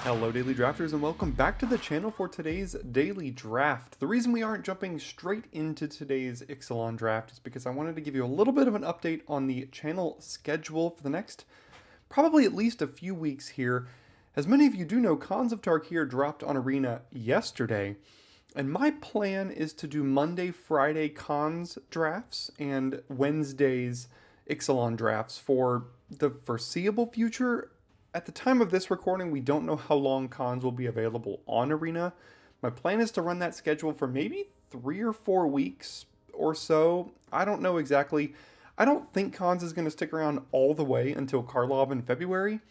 Hello Daily Drafters and welcome back to the channel for today's Daily Draft. The reason we aren't jumping straight into today's Ixalan draft is because I wanted to give you a little bit of an update on the channel schedule for the next probably at least a few weeks here. As many of you do know, Khans of Tarkir dropped on Arena yesterday, and my plan is to do Monday, Friday Khans drafts and Wednesdays Ixalan drafts for the foreseeable future. At the time of this recording, we don't know how long Khans will be available on Arena. My plan is to run that schedule for maybe 3 or 4 weeks or so. I don't know exactly. I don't think Khans is going to stick around all the way until Karlov in February,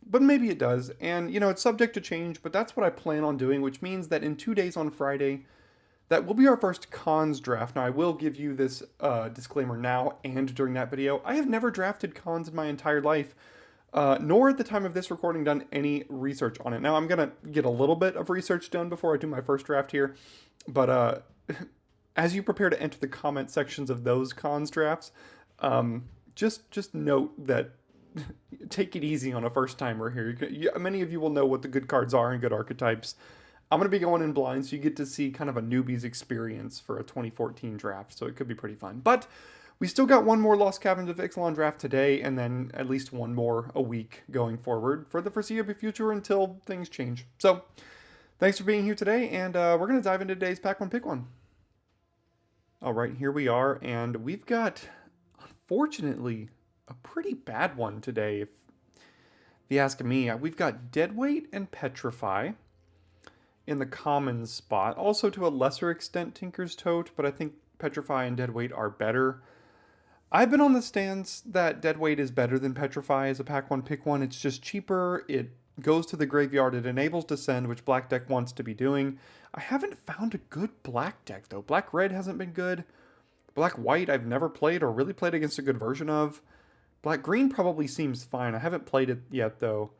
but maybe it does. And, it's subject to change, but that's what I plan on doing, which means that in 2 days on Friday, that will be our first Khans draft. Now, I will give you this disclaimer now and during that video. I have never drafted Khans in my entire life. Nor at the time of this recording done any research on it. Now, I'm going to get a little bit of research done before I do my first draft here, but as you prepare to enter the comment sections of those Khans drafts, just note that take it easy on a first-timer here. Many of you will know what the good cards are and good archetypes. I'm going to be going in blind, so you get to see kind of a newbie's experience for a 2014 draft, so it could be pretty fun. But we still got one more Lost Caverns of Ixalan draft today, and then at least one more a week going forward for the foreseeable future until things change. So, thanks for being here today, and we're going to dive into today's Pack 1 Pick 1. Alright, here we are, and we've got, unfortunately, a pretty bad one today, if you ask me. We've got Deadweight and Petrify in the common spot. Also, to a lesser extent, Tinker's Tote, but I think Petrify and Deadweight are better. I've been on the stance that Deadweight is better than Petrify as a Pack 1 Pick 1. It's just cheaper, it goes to the graveyard, it enables Descend, which Black deck wants to be doing. I haven't found a good Black deck, though. Black-Red hasn't been good. Black-White I've never played or really played against a good version of. Black-Green probably seems fine. I haven't played it yet, though.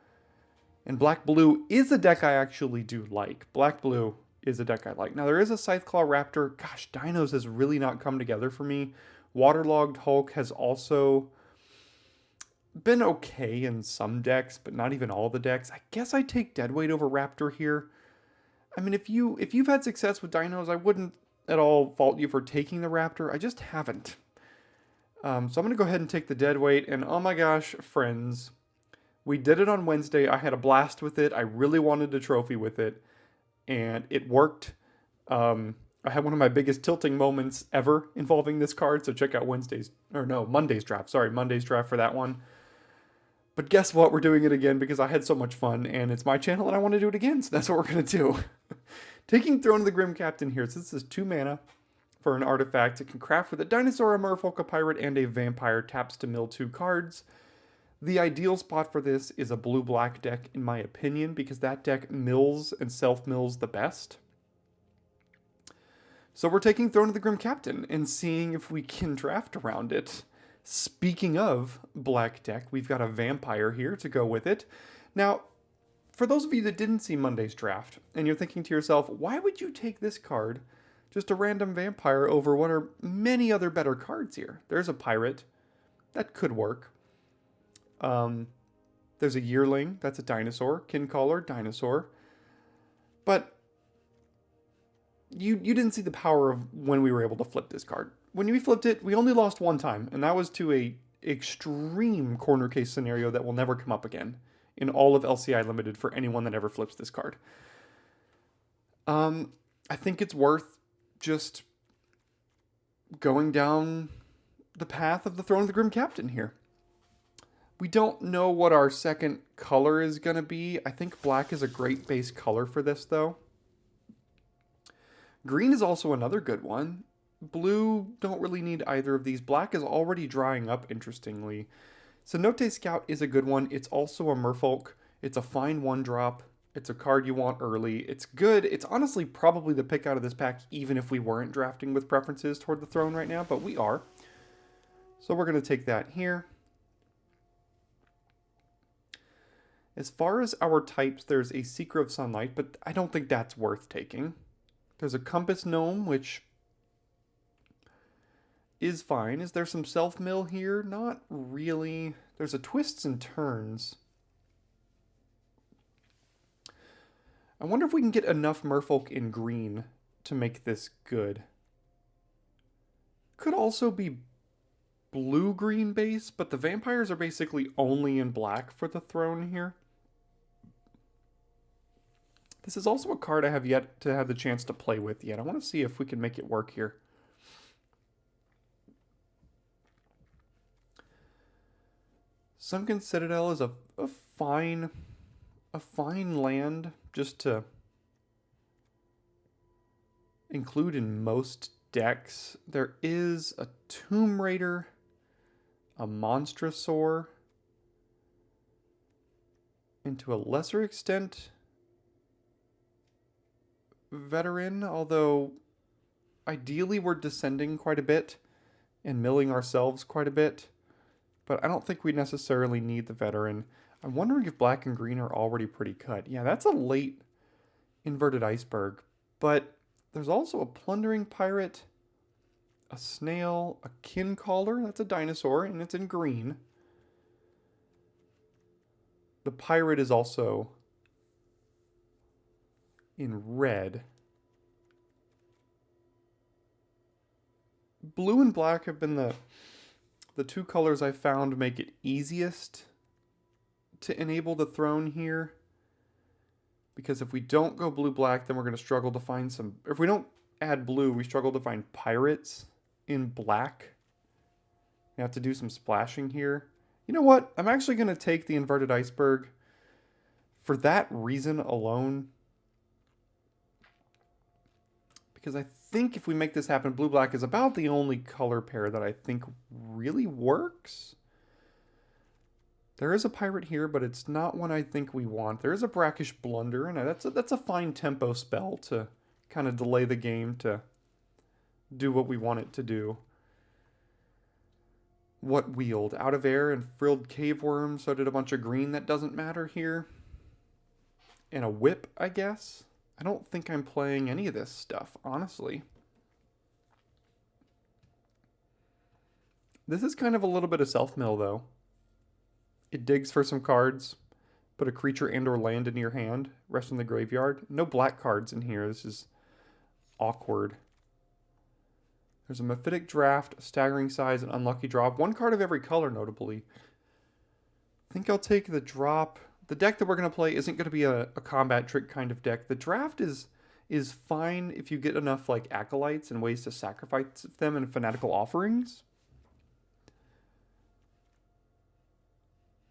And Black-Blue is a deck I actually do like. Black-Blue is a deck I like. Now, there is a Scytheclaw Raptor. Gosh, Dinos has really not come together for me. Waterlogged Hulk has also been okay in some decks, but not even all the decks. I guess I take Deadweight over Raptor here. I mean, if you've had success with Dinos, I wouldn't at all fault you for taking the Raptor. I just haven't. So I'm going to go ahead and take the Deadweight, and oh my gosh, friends, we did it on Wednesday. I had a blast with it. I really wanted a trophy with it, and it worked. I had one of my biggest tilting moments ever involving this card, so check out Monday's draft. Sorry, Monday's draft for that one. But guess what? We're doing it again because I had so much fun, and it's my channel, and I want to do it again, so that's what we're going to do. Taking Throne of the Grim Captain here. So this is 2 mana for an artifact. It can craft with a dinosaur, a merfolk, a pirate, and a vampire. Taps to mill 2 cards. The ideal spot for this is a blue-black deck, in my opinion, because that deck mills and self-mills the best. So we're taking Throne of the Grim Captain and seeing if we can draft around it. Speaking of black deck, we've got a vampire here to go with it. Now, for those of you that didn't see Monday's draft, and you're thinking to yourself, why would you take this card, just a random vampire, over what are many other better cards here? There's a pirate. That could work. There's a yearling. That's a dinosaur. Kincaller, dinosaur. But you didn't see the power of when we were able to flip this card. When we flipped it, we only lost one time, and that was to a extreme corner case scenario that will never come up again in all of LCI Limited for anyone that ever flips this card. I think it's worth just going down the path of the Throne of the Grim Captain here. We don't know what our second color is going to be. I think black is a great base color for this, though. Green is also another good one. Blue, don't really need either of these. Black is already drying up, interestingly. Cenote Scout is a good one. It's also a merfolk. It's a fine 1-drop. It's a card you want early. It's good. It's honestly probably the pick out of this pack, even if we weren't drafting with preferences toward the throne right now, but we are. So we're going to take that here. As far as our types, there's a Seeker of Sunlight, but I don't think that's worth taking. There's a Compass Gnome, which is fine. Is there some self-mill here? Not really. There's a Twists and Turns. I wonder if we can get enough merfolk in green to make this good. Could also be blue-green base, but the vampires are basically only in black for the throne here. This is also a card I have yet to have the chance to play with yet. I want to see if we can make it work here. Sunken Citadel is a fine land just to include in most decks. There is a Tomb Raider, a Monstrosaur, and to a lesser extent, Veteran, although ideally we're descending quite a bit and milling ourselves quite a bit, but I don't think we necessarily need the Veteran. I'm wondering if black and green are already pretty cut. Yeah, that's a late inverted iceberg, but there's also a plundering pirate, a snail, a kin caller, that's a dinosaur, and it's in green. The pirate is also in red. Blue and black have been the two colors I found make it easiest to enable the throne here. Because if we don't go blue-black, then we're going to struggle to find some... If we don't add blue, we struggle to find pirates in black. We have to do some splashing here. You know what? I'm actually going to take the inverted iceberg for that reason alone. Because I think if we make this happen, blue-black is about the only color pair that I think really works. There is a pirate here, but it's not one I think we want. There is a brackish blunder, and that's a fine tempo spell to kind of delay the game to do what we want it to do. What wield? Out of air and frilled cave worm, so I did a bunch of green. That doesn't matter here. And a whip, I guess. I don't think I'm playing any of this stuff, honestly. This is kind of a little bit of self-mill, though. It digs for some cards, put a creature and or land in your hand, rest in the graveyard. No black cards in here. This is awkward. There's a Mephitic Draft, Staggering Size, and Unlucky Drop. One card of every color, notably. I think I'll take the drop. The deck that we're going to play isn't going to be a combat trick kind of deck. The draft is fine if you get enough like acolytes and ways to sacrifice them in fanatical offerings.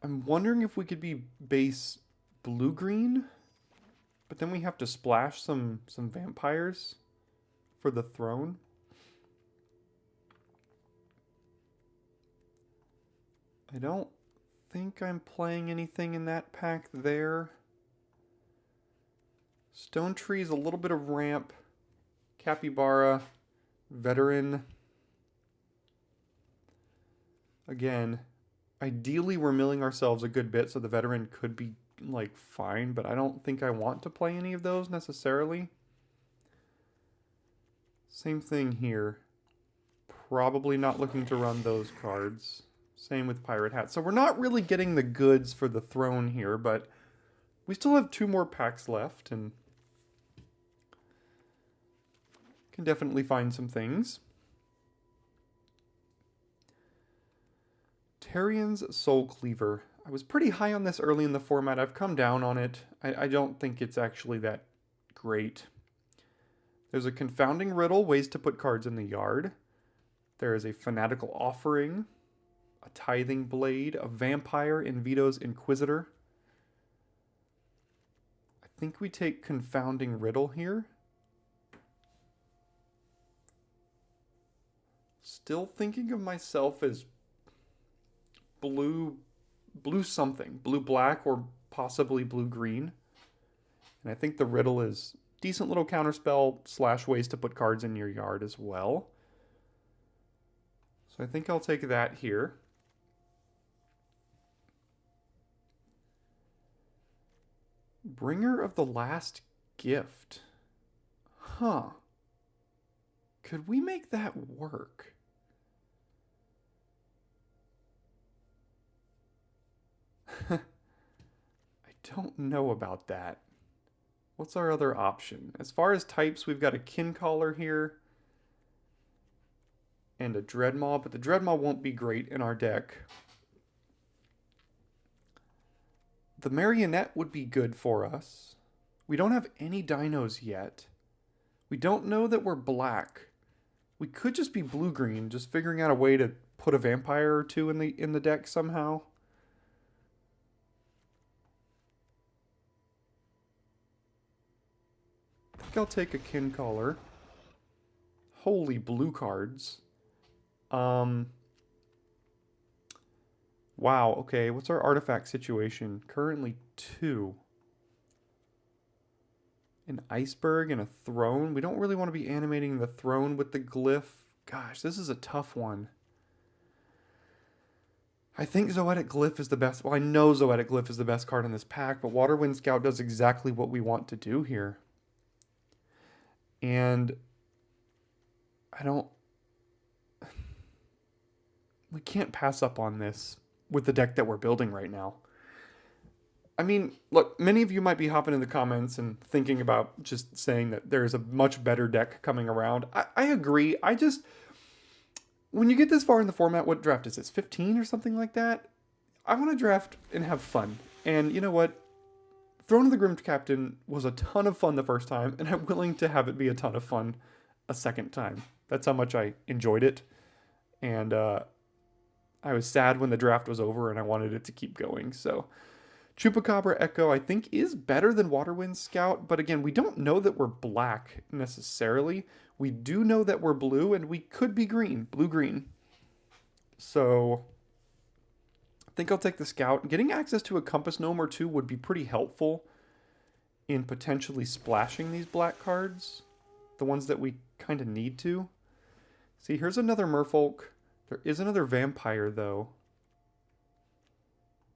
I'm wondering if we could be base blue-green, but then we have to splash some vampires for the throne. I don't think I'm playing anything in that pack there. Stone Tree's a little bit of ramp. Capybara, Veteran. Again, ideally we're milling ourselves a good bit so the Veteran could be like fine, but I don't think I want to play any of those necessarily. Same thing here. Probably not looking to run those cards. Same with Pirate Hat. So we're not really getting the goods for the throne here, but we still have 2 more packs left and can definitely find some things. Tarian's Soul Cleaver. I was pretty high on this early in the format. I've come down on it. I don't think it's actually that great. There's a Confounding Riddle, ways to put cards in the yard. There is a Fanatical Offering, a Tithing Blade, a Vampire in Vito's Inquisitor. I think we take Confounding Riddle here. Still thinking of myself as blue something. Blue-black or possibly blue-green. And I think the Riddle is decent little counterspell / ways to put cards in your yard as well. So I think I'll take that here. Bringer of the Last Gift. Huh. Could we make that work? I don't know about that. What's our other option? As far as types, we've got a Kincaller here and a Dreadmaw, but the Dreadmaw won't be great in our deck. The Marionette would be good for us. We don't have any dinos yet. We don't know that we're black. We could just be blue-green, just figuring out a way to put a vampire or two in the deck somehow. I think I'll take a Kincaller. Holy blue cards. Wow, okay, what's our artifact situation? Currently 2. An iceberg and a throne. We don't really want to be animating the throne with the glyph. Gosh, this is a tough one. I think Zoetic Glyph is the best. Well, I know Zoetic Glyph is the best card in this pack, but Waterwind Scout does exactly what we want to do here. And I don't... We can't pass up on this with the deck that we're building right now. I mean, look, many of you might be hopping in the comments and thinking about just saying that there's a much better deck coming around. I agree. I just... When you get this far in the format, what draft is this? 15 or something like that? I want to draft and have fun. And you know what? Throne of the Grim Captain was a ton of fun the first time, and I'm willing to have it be a ton of fun a second time. That's how much I enjoyed it. And I was sad when the draft was over, and I wanted it to keep going. So Chupacabra Echo, I think, is better than Waterwind Scout. But again, we don't know that we're black necessarily. We do know that we're blue, and we could be green. Blue-green. So I think I'll take the Scout. Getting access to a Compass Gnome or two would be pretty helpful in potentially splashing these black cards. The ones that we kind of need to. See, here's another Merfolk. There is another Vampire, though.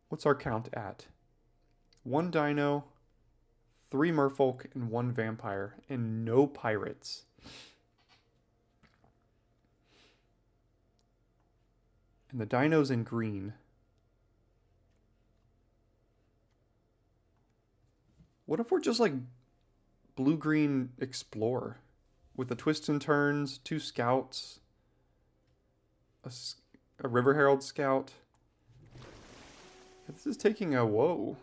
What's our count at? 1 Dino, 3 Merfolk, and 1 Vampire. And no Pirates. And the Dino's in green. What if we're just like blue-green Explore? With the twists and turns, 2 Scouts, a River Herald Scout. This is taking a, whoa.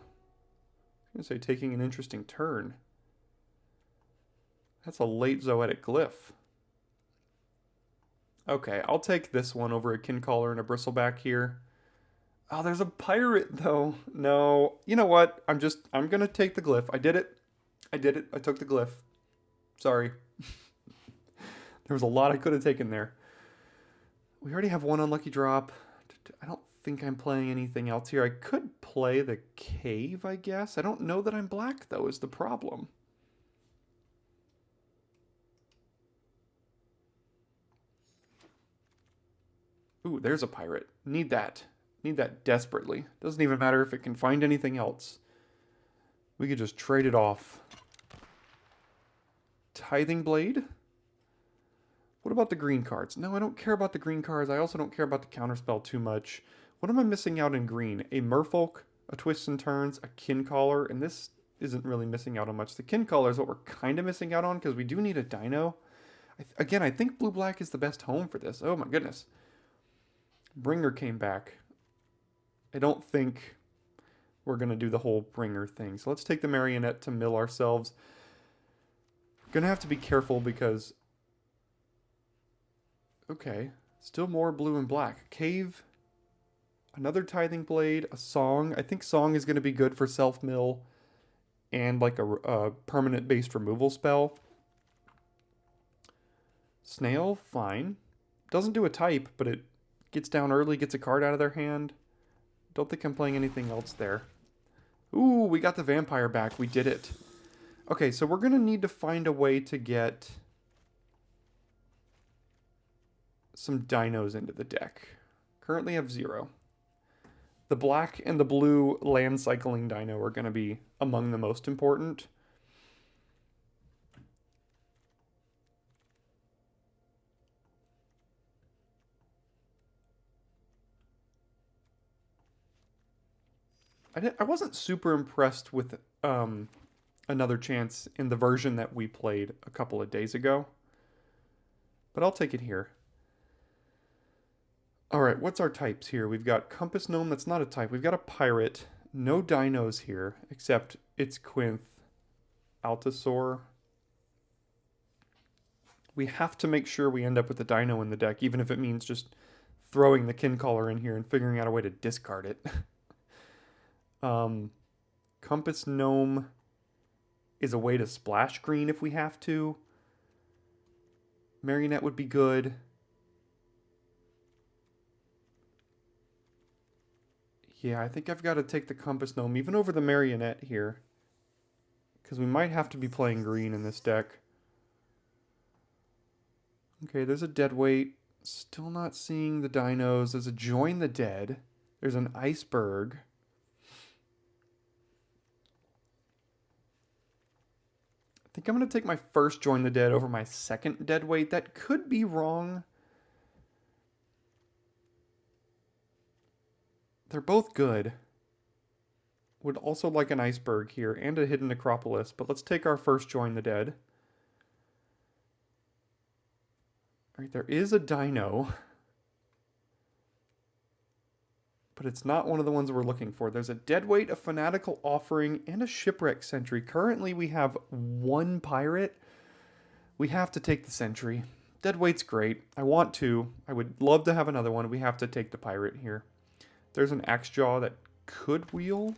I was going to say taking an interesting turn. That's a late Zoetic Glyph. Okay, I'll take this one over a Kincaller and a Bristleback here. Oh, there's a pirate, though. No. You know what? I'm going to take the Glyph. I did it. I took the Glyph. Sorry. There was a lot I could have taken there. We already have 1 unlucky drop. I don't think I'm playing anything else here. I could play the Cave, I guess. I don't know that I'm black, though, is the problem. Ooh, there's a pirate. Need that. Need that desperately. Doesn't even matter if it can find anything else. We could just trade it off. Tithing Blade? What about the green cards? No, I don't care about the green cards. I also don't care about the counterspell too much. What am I missing out in green? A Merfolk, a Twists and Turns, a Kincaller, and this isn't really missing out on much. The Kincaller is what we're kind of missing out on because we do need a Dino. Again, I think blue-black is the best home for this. Oh my goodness. Bringer came back. I don't think we're going to do the whole Bringer thing. So let's take the Marionette to mill ourselves. Going to have to be careful because... Okay, still more blue and black. Cave, another Tithing Blade, a Song. I think Song is going to be good for self-mill and like a permanent-based removal spell. Snail, fine. Doesn't do a type, but it gets down early, gets a card out of their hand. Don't think I'm playing anything else there. Ooh, we got the Vampire back. We did it. Okay, so we're going to need to find a way to get some dinos into the deck. Currently have 0. The black and the blue land cycling dino are going to be among the most important. I wasn't super impressed with another chance in the version that we played a couple of days ago. But I'll take it here. All right, what's our types here? We've got Compass Gnome, that's not a type. We've got a Pirate. No dinos here, except it's Quinth, Altasaur. We have to make sure we end up with the dino in the deck, even if it means just throwing the Kincaller in here and figuring out a way to discard it. Compass Gnome is a way to splash green if we have to. Marionette would be good. Yeah, I think I've got to take the Compass Gnome even over the Marionette here, because we might have to be playing green in this deck. Okay, there's a Deadweight. Still not seeing the dinos. There's a Join the Dead. There's an Iceberg. I think I'm going to take my first Join the Dead over my second Deadweight. That could be wrong. They're both good. Would also like an Iceberg here and a Hidden Necropolis, but let's take our first Join the Dead. All right, there is a dino, but it's not one of the ones we're looking for. There's a Deadweight, a Fanatical Offering, and a Shipwreck Sentry. Currently, we have one pirate. We have to take the Sentry. Deadweight's great. I want to. I would love to have another one. We have to take the pirate here. There's an Axejaw that could wheel.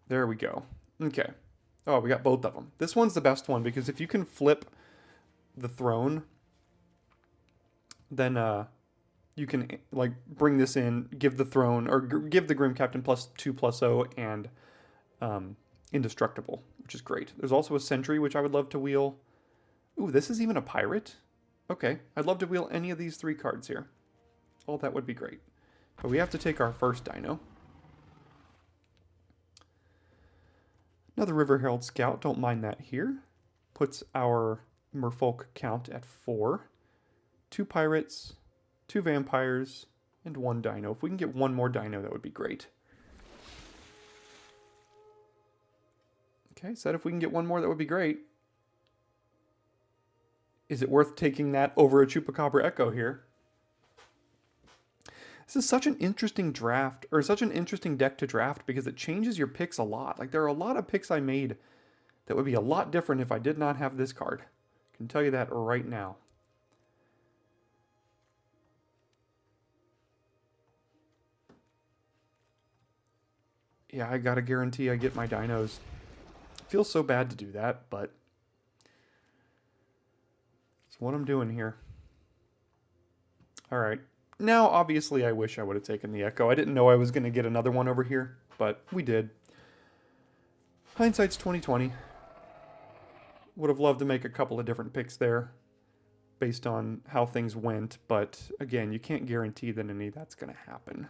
There we go. Okay. Oh, we got both of them. This one's the best one because if you can flip the throne, then you can like bring this in, give the throne, or give the Grim Captain +2/+0 and indestructible, which is great. There's also a Sentry, which I would love to wheel. Ooh, this is even a pirate? Okay, I'd love to wheel any of these three cards here. Oh, that would be great. But we have to take our first dino. Another River Herald Scout, don't mind that here. Puts our Merfolk count at 4. 2 pirates, 2 vampires, and 1 dino. If we can get one more dino, that would be great. Okay, said if we can get one more, that would be great. Is it worth taking that over a Chupacabra Echo here? This is such an interesting draft, or such an interesting deck to draft, because it changes your picks a lot. Like, there are a lot of picks I made that would be a lot different if I did not have this card. I can tell you that right now. Yeah, I gotta guarantee I get my dinos. It feels so bad to do that, but it's what I'm doing here. All right. Now, obviously, I wish I would have taken the Echo. I didn't know I was going to get another one over here, but we did. Hindsight's 2020. Would have loved to make a couple of different picks there based on how things went, but again, you can't guarantee that any of that's going to happen.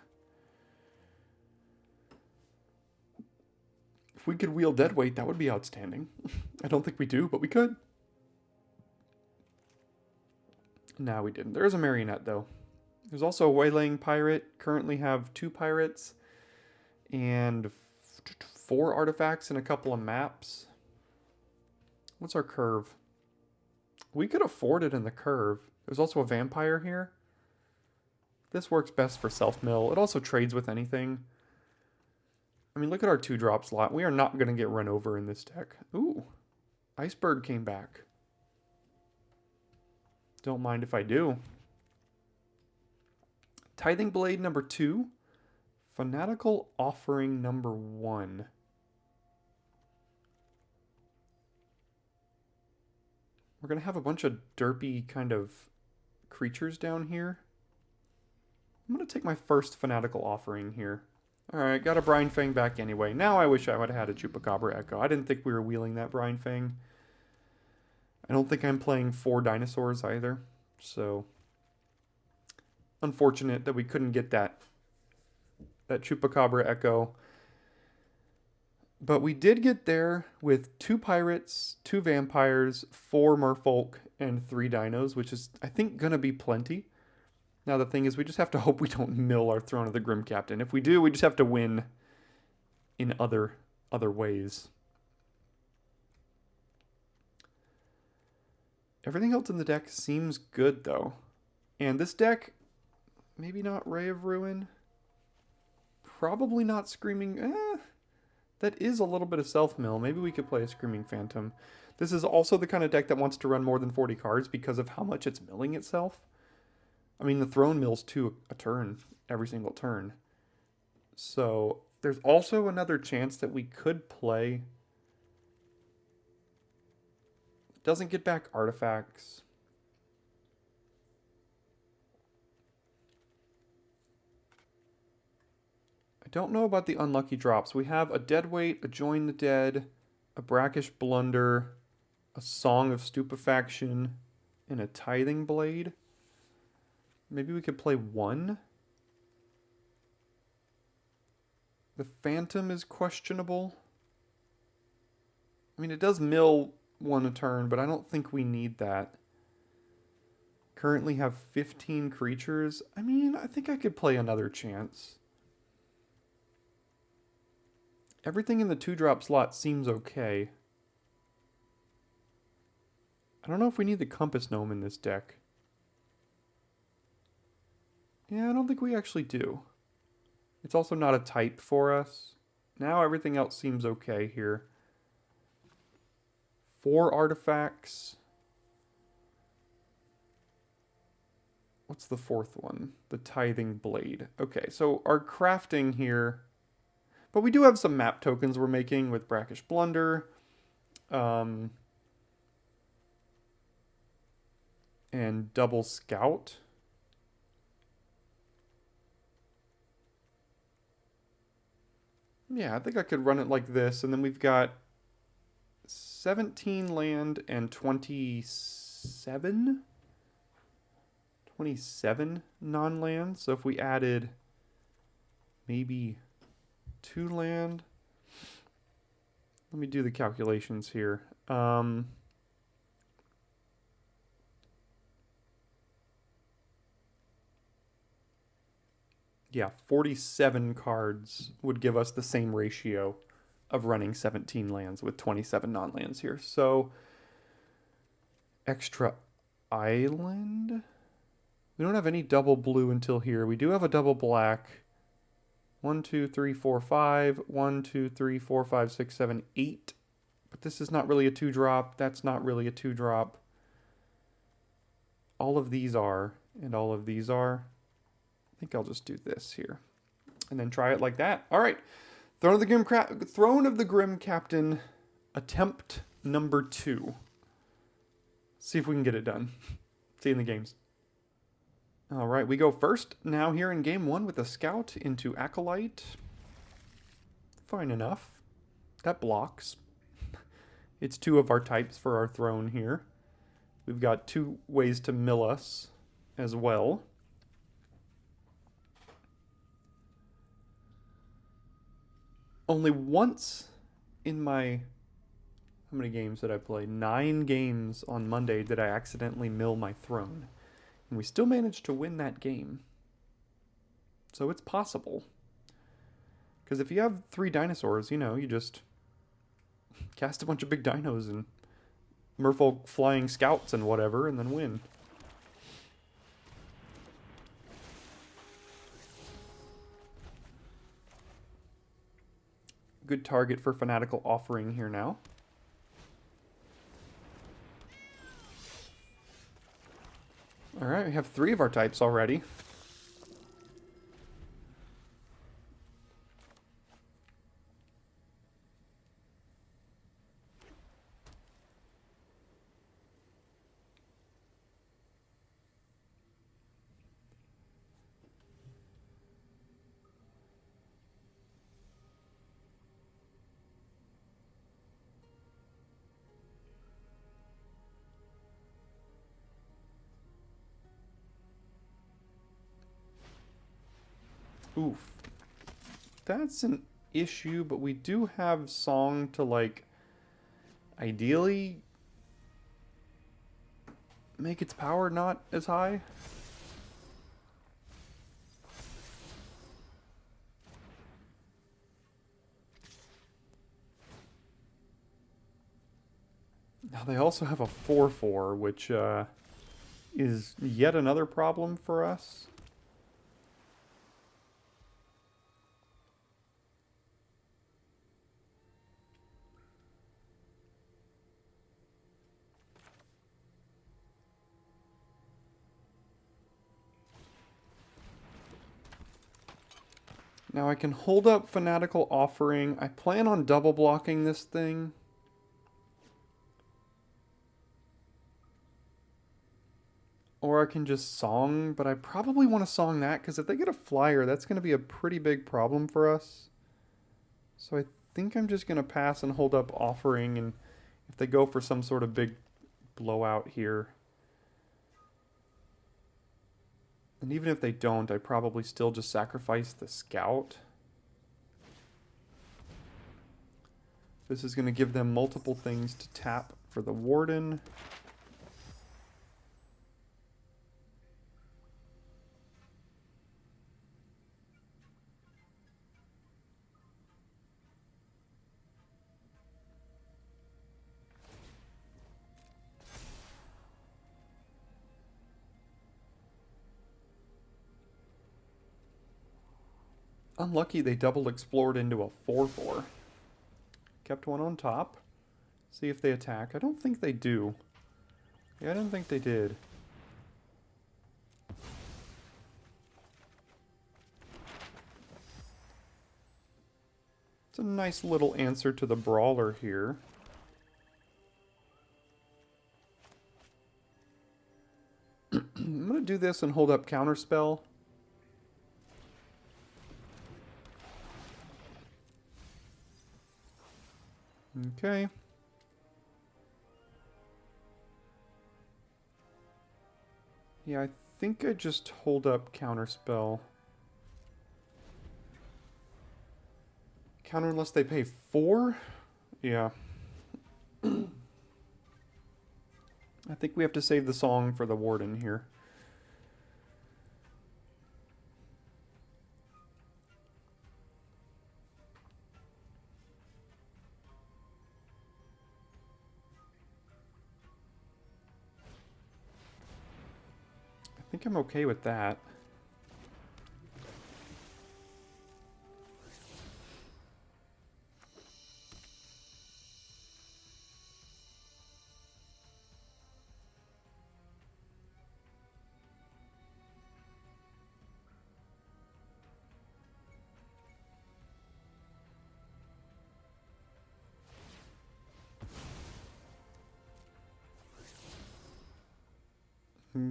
If we could wheel Deadweight, that would be outstanding. I don't think we do, but we could. No, we didn't. There is a Marionette, though. There's also a Waylaying Pirate. Currently have 2 pirates and 4 artifacts and a couple of maps. What's our curve? We could afford it in the curve. There's also a vampire here. This works best for self-mill. It also trades with anything. I mean, look at our 2-drop slot. We are not going to get run over in this deck. Ooh, Iceberg came back. Don't mind if I do. Tithing Blade number 2. Fanatical Offering number 1. We're going to have a bunch of derpy kind of creatures down here. I'm going to take my first Fanatical Offering here. Alright, got a Brine Fang back anyway. Now I wish I would have had a Chupacabra Echo. I didn't think we were wheeling that Brine Fang. I don't think I'm playing 4 dinosaurs either. So, unfortunate that we couldn't get that Chupacabra Echo. But we did get there with 2 pirates, 2 vampires, 4 merfolk, and 3 dinos, which is, I think, going to be plenty. Now the thing is, we just have to hope we don't mill our Throne of the Grim Captain. If we do, we just have to win in other ways. Everything else in the deck seems good, though. And this deck, maybe not Ray of Ruin. Probably not Screaming... that is a little bit of self-mill. Maybe we could play a Screaming Phantom. This is also the kind of deck that wants to run more than 40 cards because of how much it's milling itself. I mean, the Throne mills 2 a turn, every single turn. So there's also another chance that we could play... Doesn't get back artifacts. I don't know about the unlucky drops. We have a Deadweight, a Join the Dead, a Brackish Blunder, a Song of Stupefaction, and a Tithing Blade. Maybe we could play one. The Phantom is questionable. I mean, it does mill 1 a turn, but I don't think we need that. Currently have 15 creatures. I mean, I think I could play another chance. Everything in the 2-drop slot seems okay. I don't know if we need the Compass Gnome in this deck. Yeah, I don't think we actually do. It's also not a type for us. Now everything else seems okay here. 4 artifacts. What's the 4th one? The Tithing Blade. Okay, so our crafting here... But we do have some map tokens we're making with Brackish Blunder. And Double Scout. Yeah, I think I could run it like this. And then we've got 17 land and 27 non-land. So if we added maybe 2 land. Let me do the calculations here. Yeah, 47 cards would give us the same ratio of running 17 lands with 27 non-lands here. So, extra island? We don't have any double blue until here. We do have a double black. 1, 2, 3, 4, 5. 1, 2, 3, 4, 5, 6, 7, 8. But this is not really a 2-drop. That's not really a 2-drop. All of these are, and all of these are. I think I'll just do this here. And then try it like that. All right. Throne of the Grim Captain, attempt number 2. See if we can get it done. See you in the games. All right, we go first now here in game 1 with a Scout into Acolyte. Fine enough. That blocks. It's 2 of our types for our throne here. We've got 2 ways to mill us as well. Only once in my... How many games did I play? 9 games on Monday did I accidentally mill my throne. And we still managed to win that game. So it's possible. Because if you have 3 dinosaurs, you know, you just cast a bunch of big dinos and merfolk flying scouts and whatever, and then win. Good target for Fanatical Offering here now. Alright, we have 3 of our types already. Oof. That's an issue, but we do have Song to, like, ideally make its power not as high. Now they also have a 4/4, which is yet another problem for us. Now I can hold up Fanatical Offering. I plan on double blocking this thing. Or I can just song, but I probably want to song that because if they get a flyer, that's going to be a pretty big problem for us. So I think I'm just going to pass and hold up Offering, and if they go for some sort of big blowout here. And even if they don't, I probably still just sacrifice the Scout. This is going to give them multiple things to tap for the Warden. Unlucky they double explored into a 4/4. Kept one on top. See if they attack. I don't think they do. Yeah, I didn't think they did. It's a nice little answer to the Brawler here. I'm going to do this and hold up Counterspell. Okay. Yeah, I think I just hold up Counterspell. Counter unless they pay 4? Yeah. I think we have to save the song for the Warden here. I think I'm okay with that.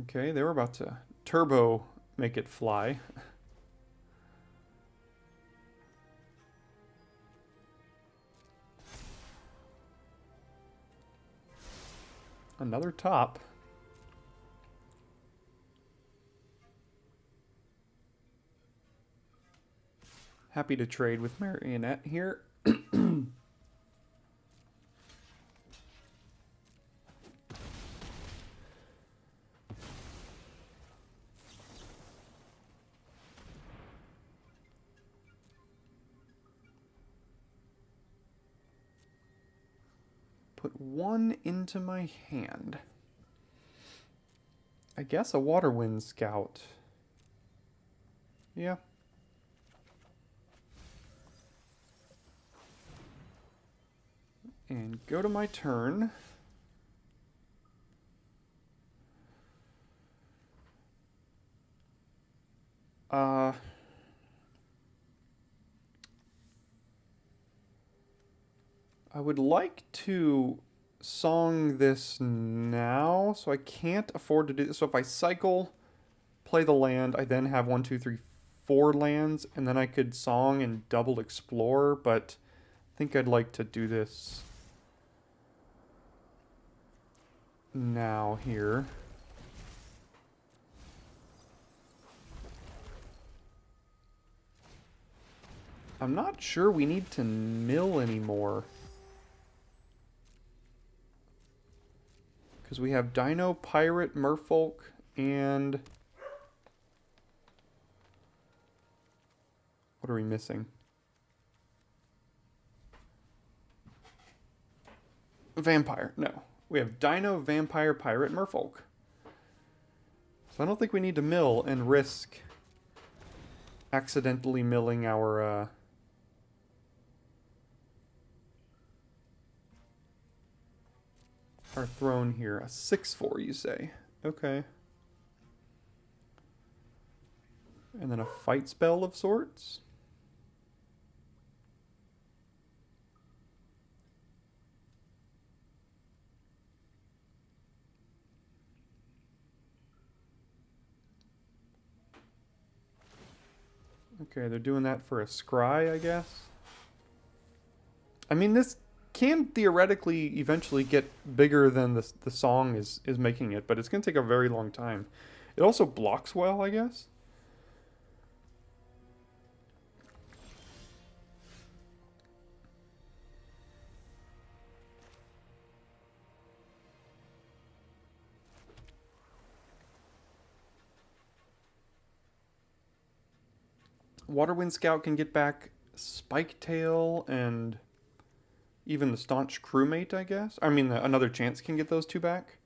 Okay, they were about to turbo make it fly. Another top. Happy to trade with Marionette here. Put one into my hand. I guess a Waterwind Scout. Yeah. And go to my turn. I would like to song this now, so I can't afford to do this. So if I cycle, play the land, I then have 1, 2, 3, 4 lands, and then I could song and double explore, but I think I'd like to do this now here. I'm not sure we need to mill anymore. Because we have Dino, Pirate, Merfolk, and... what are we missing? Vampire. No. We have Dino, Vampire, Pirate, Merfolk. So I don't think we need to mill and risk accidentally milling our throne here. A 6/4, you say? Okay. And then a fight spell of sorts. Okay, they're doing that for a scry, I guess. I mean, this can theoretically eventually get bigger than the song is making it, but it's going to take a very long time. It also blocks well, I guess. Waterwind Scout can get back Spiketail and even the Staunch Crewmate, I guess. I mean, another chance can get those two back.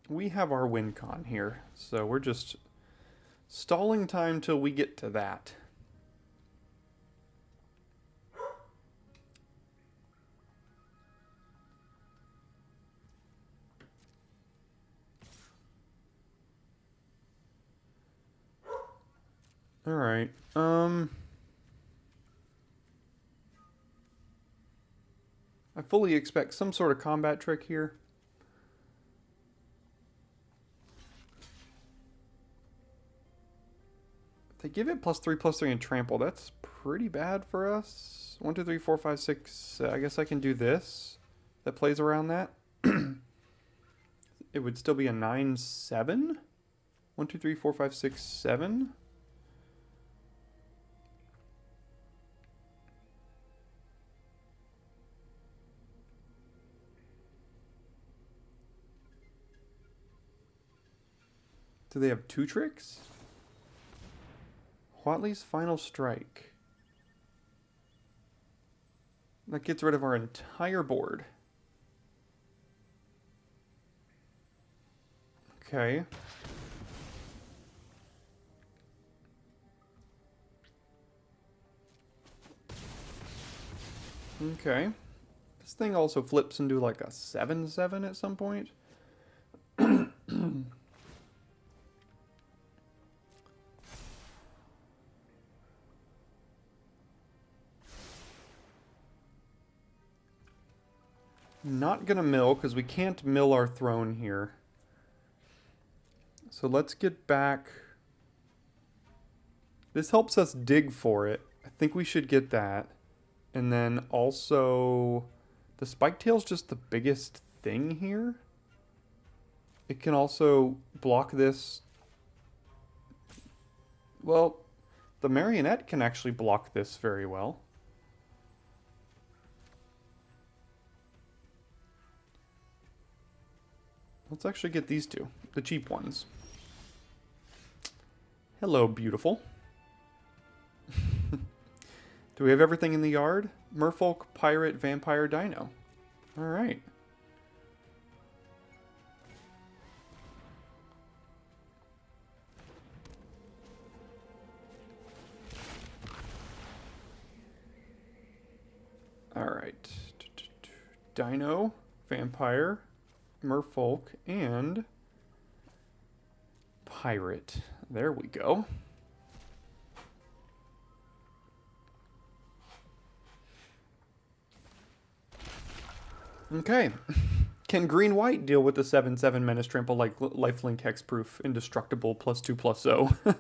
We have our win con here, so we're just stalling time till we get to that. All right. I fully expect some sort of combat trick here. They give it +3/+3 and trample. That's pretty bad for us. 1, 2, 3, 4, 5, 6. I guess I can do this. That plays around that. It would still be a 9/7. 1, 2, 3, 4, 5, 6, 7. Do they have 2 tricks? Huatley's Final Strike. That gets rid of our entire board. Okay. Okay. This thing also flips into like a 7/7 at some point. Not gonna mill, because we can't mill our throne here. So let's get back. This helps us dig for it. I think we should get that. And then also, the Spiketail's just the biggest thing here. It can also block this. Well, the Marionette can actually block this very well. Let's actually get these two, the cheap ones. Hello, beautiful. Do we have everything in the yard? Merfolk, Pirate, Vampire, Dino. All right. All right. Dino, Vampire, Merfolk, and Pirate. There we go. Okay. Can green-white deal with the 7/7 Menace Trample like lifelink hexproof, indestructible, +2/+0?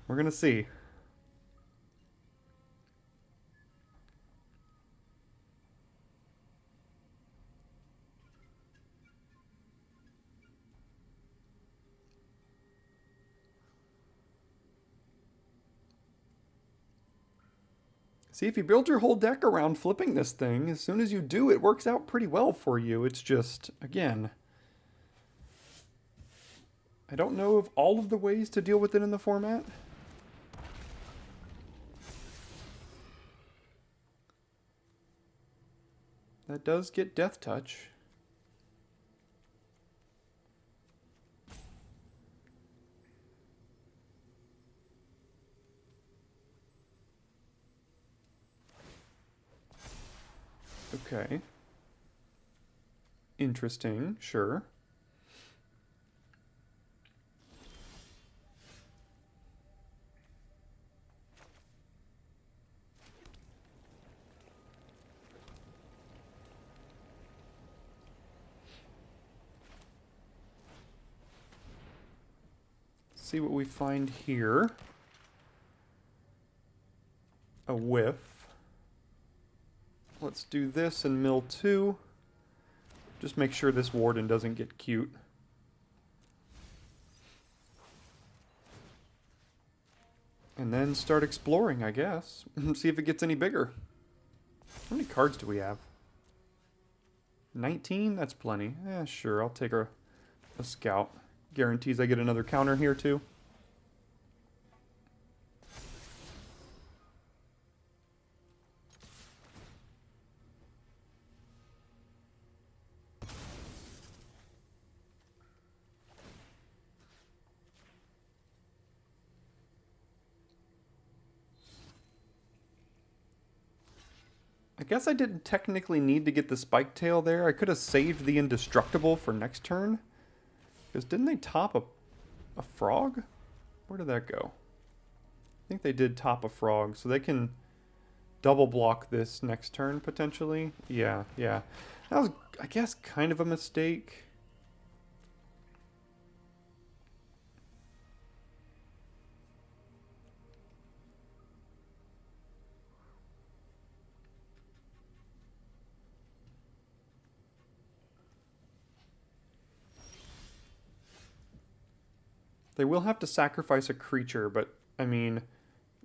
We're gonna see. See, if you build your whole deck around flipping this thing, as soon as you do, it works out pretty well for you. It's just, again, I don't know of all of the ways to deal with it in the format. That does get Death Touch. Okay. Interesting, sure. See what we find here. A whiff. Let's do this and mill 2. Just make sure this warden doesn't get cute. And then start exploring, I guess. See if it gets any bigger. How many cards do we have? 19? That's plenty. Yeah, sure, I'll take a scout. Guarantees I get another counter here too. I guess I didn't technically need to get the spike tail there. I could have saved the indestructible for next turn. Because didn't they top a frog? Where did that go? I think they did top a frog, so they can double block this next turn, potentially. Yeah. That was, I guess, kind of a mistake. They will have to sacrifice a creature, but, I mean,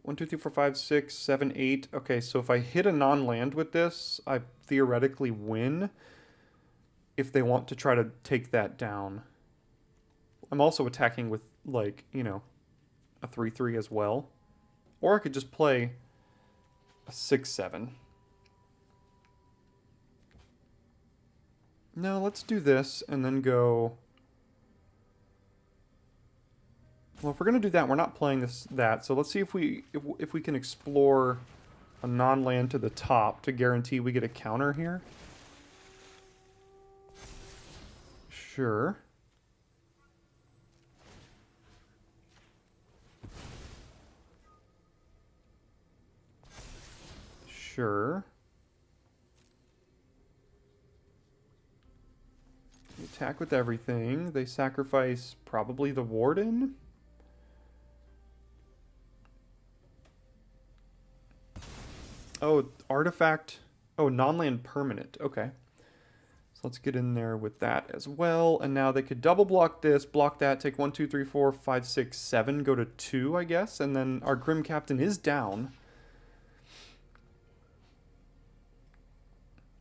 1, 2, 3, 4, 5, 6, 7, 8. Okay, so if I hit a non-land with this, I theoretically win if they want to try to take that down. I'm also attacking with, like, you know, a 3-3 as well. Or I could just play a 6-7. No, let's do this and then go... Well, if we're going to do that, we're not playing that. So let's see if we can explore a non-land to the top to guarantee we get a counter here. Sure. Sure. They attack with everything. They sacrifice probably the warden. Oh, artifact. Oh, non-land permanent. Okay. So let's get in there with that as well. And now they could double block this, block that, take 1, 2, 3, 4, 5, 6, 7, go to 2, I guess. And then our Grim Captain is down.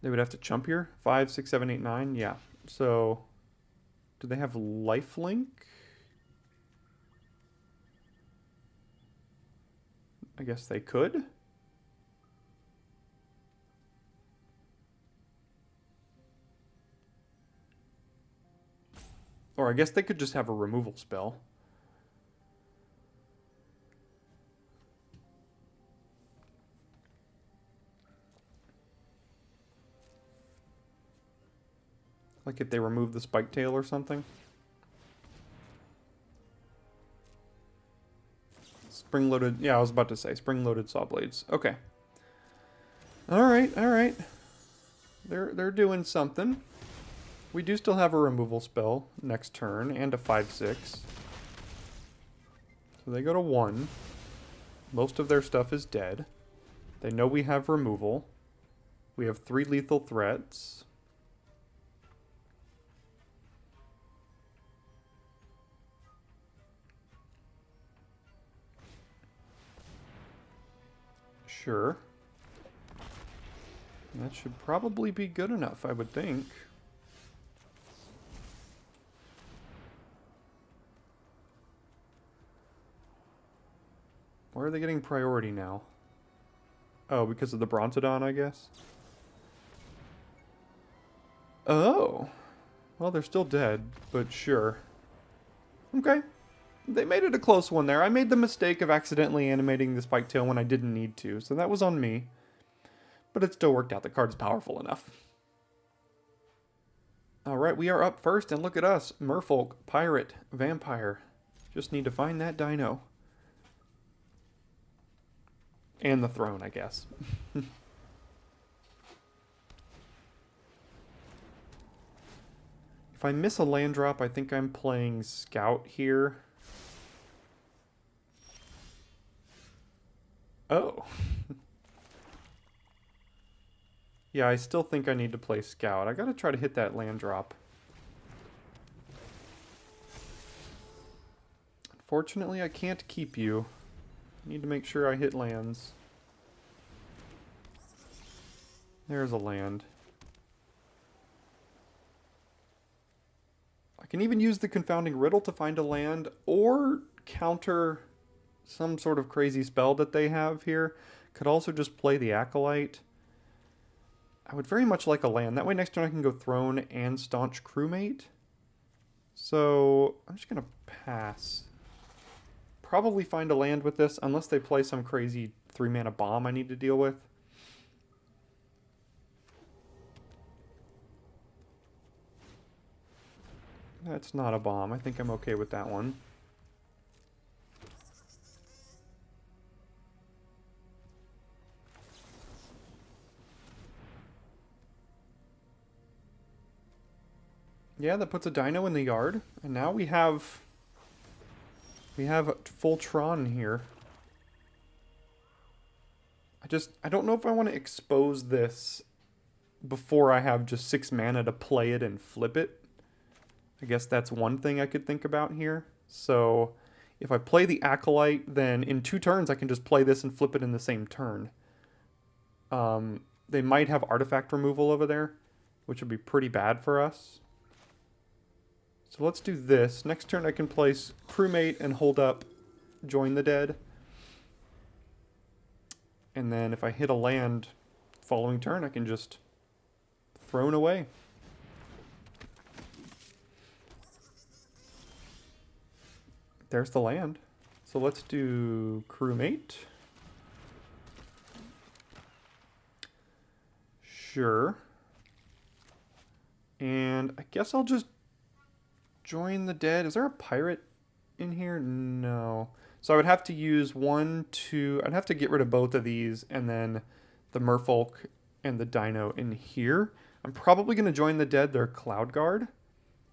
They would have to chump here. 5, 6, 7, 8, 9. Yeah. So, do they have lifelink? I guess they could. Or I guess they could just have a removal spell. Like if they remove the spike tail or something. Spring-loaded... Yeah, I was about to say. Spring-loaded saw blades. Okay. Alright. They're doing something. We do still have a removal spell next turn, and a 5-6. So they go to 1. Most of their stuff is dead. They know we have removal. We have 3 lethal threats. Sure. That should probably be good enough, I would think. Why are they getting priority now? Oh, because of the Brontodon, I guess? Oh. Well, they're still dead, but sure. Okay. They made it a close one there. I made the mistake of accidentally animating the Spike Tail when I didn't need to, so that was on me. But it still worked out. The card's powerful enough. Alright, we are up first, and look at us. Merfolk, Pirate, Vampire. Just need to find that dino. And the throne, I guess. If I miss a land drop, I think I'm playing Scout here. Oh. Yeah, I still think I need to play Scout. I gotta try to hit that land drop. Unfortunately, I can't keep you. I need to make sure I hit lands. There's a land. I can even use the Confounding Riddle to find a land or counter some sort of crazy spell that they have here. Could also just play the Acolyte. I would very much like a land. That way next turn I can go Throne and Staunch Crewmate. So I'm just going to pass. Probably find a land with this, unless they play some crazy 3-mana bomb I need to deal with. That's not a bomb. I think I'm okay with that one. Yeah, that puts a dino in the yard. And now we have full Tron here. I don't know if I want to expose this before I have just 6 mana to play it and flip it. I guess that's one thing I could think about here. So if I play the Acolyte, then in 2 turns I can just play this and flip it in the same turn. They might have artifact removal over there, which would be pretty bad for us. So let's do this. Next turn I can place Crewmate and hold up Join the Dead. And then if I hit a land following turn, I can just throw it away. There's the land. So let's do Crewmate. Sure. And I guess I'll just Join the Dead. Is there a pirate in here? No. So I would have to use 1, 2... I'd have to get rid of both of these and then the Merfolk and the Dino in here. I'm probably going to Join the Dead their Cloud Guard.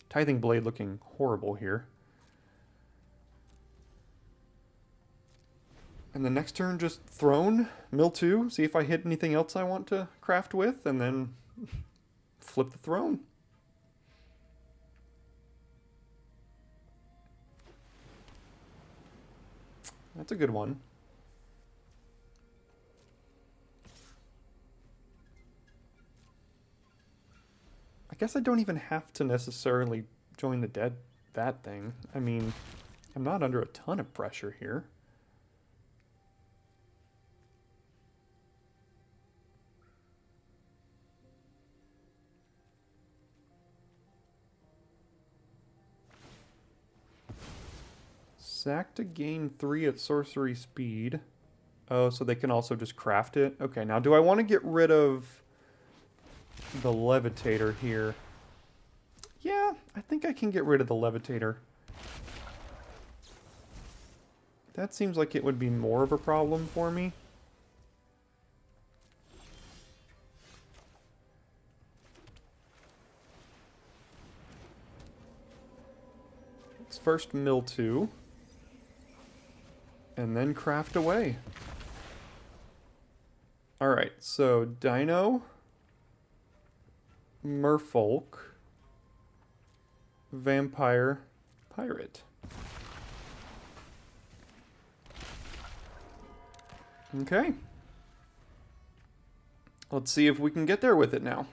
Tithing Blade looking horrible here. And the next turn just Throne, Mill 2, see if I hit anything else I want to craft with, and then flip the Throne. That's a good one. I guess I don't even have to necessarily Join the Dead that thing. I mean, I'm not under a ton of pressure here. Sack to gain 3 at sorcery speed. Oh, so they can also just craft it? Okay, now do I want to get rid of the Levitator here? Yeah, I think I can get rid of the Levitator. That seems like it would be more of a problem for me. Let's first mill 2. And then craft away. Alright, so Dino, Merfolk, Vampire, Pirate. Okay. Let's see if we can get there with it now.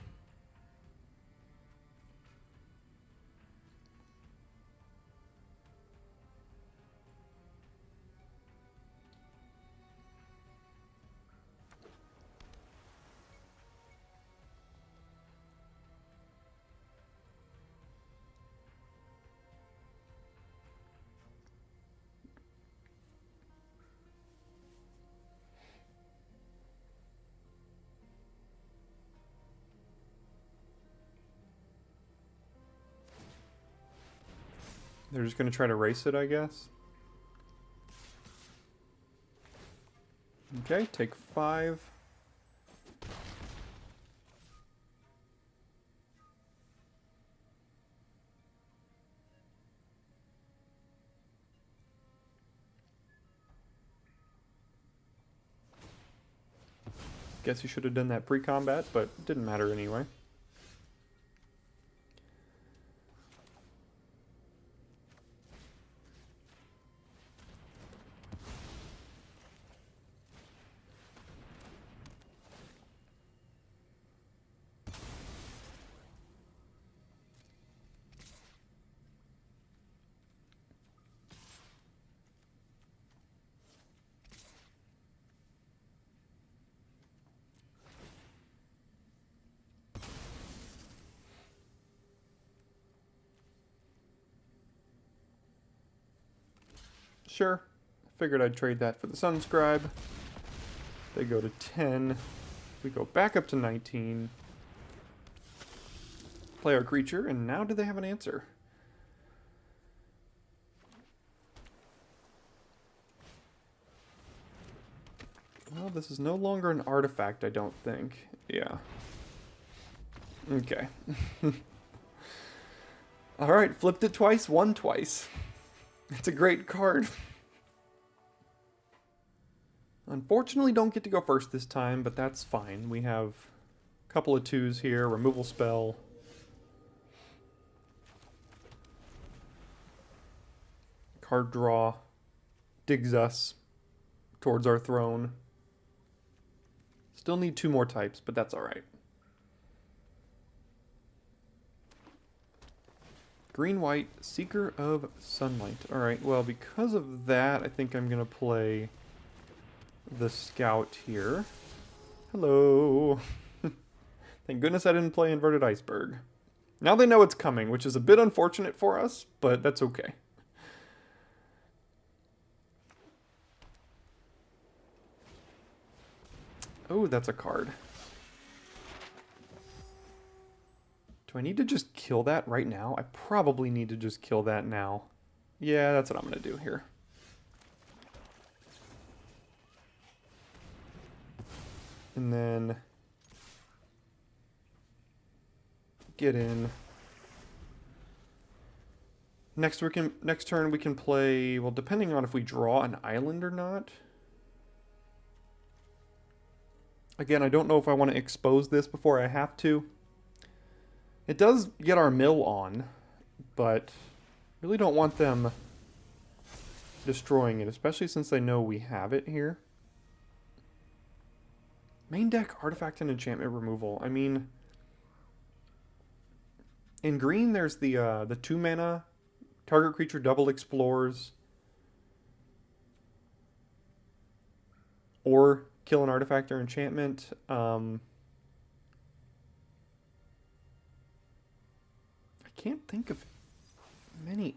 They're just going to try to race it, I guess. Okay, take 5. Guess you should have done that pre-combat, but it didn't matter anyway. Sure. Figured I'd trade that for the Sunscribe. They go to 10. We go back up to 19. Play our creature, and now do they have an answer? Well, this is no longer an artifact, I don't think. Yeah. Okay. Alright, flipped it twice, won twice. It's a great card. Unfortunately, don't get to go first this time, but that's fine. We have a couple of 2s here, removal spell. Card draw digs us towards our throne. Still need 2 more types, but that's alright. Green-white, Seeker of Sunlight. Alright, well, because of that, I think I'm going to play the Scout here. Hello. Thank goodness I didn't play Inverted Iceberg. Now they know it's coming, which is a bit unfortunate for us, but that's okay. Oh, that's a card. Do I need to just kill that right now? I probably need to just kill that now. Yeah, that's what I'm going to do here. And then get in. Next turn we can play, well, depending on if we draw an island or not. Again, I don't know if I want to expose this before I have to. It does get our mill on, but really don't want them destroying it, especially since they know we have it here. Main deck, artifact and enchantment removal. I mean, in green there's the 2 mana, target creature double explores, or kill an artifact or enchantment. I can't think of many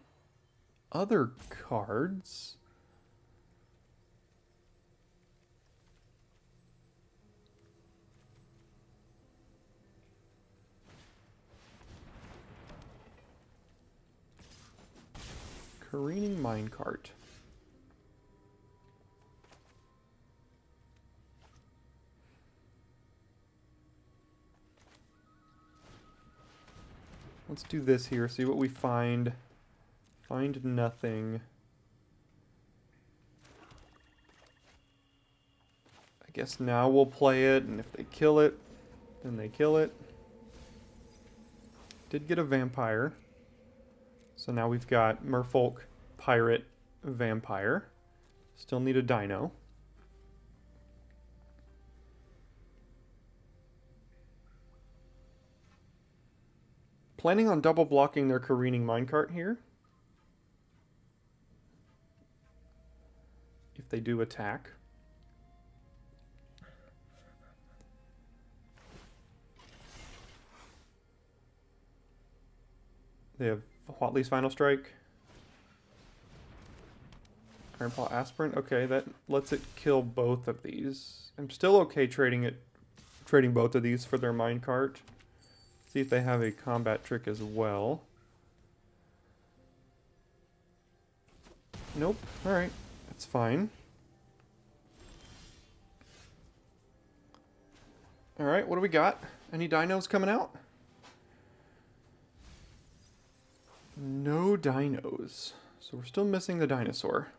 other cards. Careening Minecart. Let's do this here, see what we find. Find nothing. I guess now we'll play it, and if they kill it, then they kill it. Did get a vampire. So now we've got Merfolk, Pirate, Vampire. Still need a Dino. planning on double blocking their careening minecart here. If they do attack. They have Whatley's Final Strike. Ironpaw Aspirant. Okay, that lets it kill both of these. I'm still okay trading both of these for their minecart. See if they have a combat trick as well. Nope. Alright. That's fine. Alright, what do we got? Any dinos coming out? No dinos. So we're still missing the dinosaur.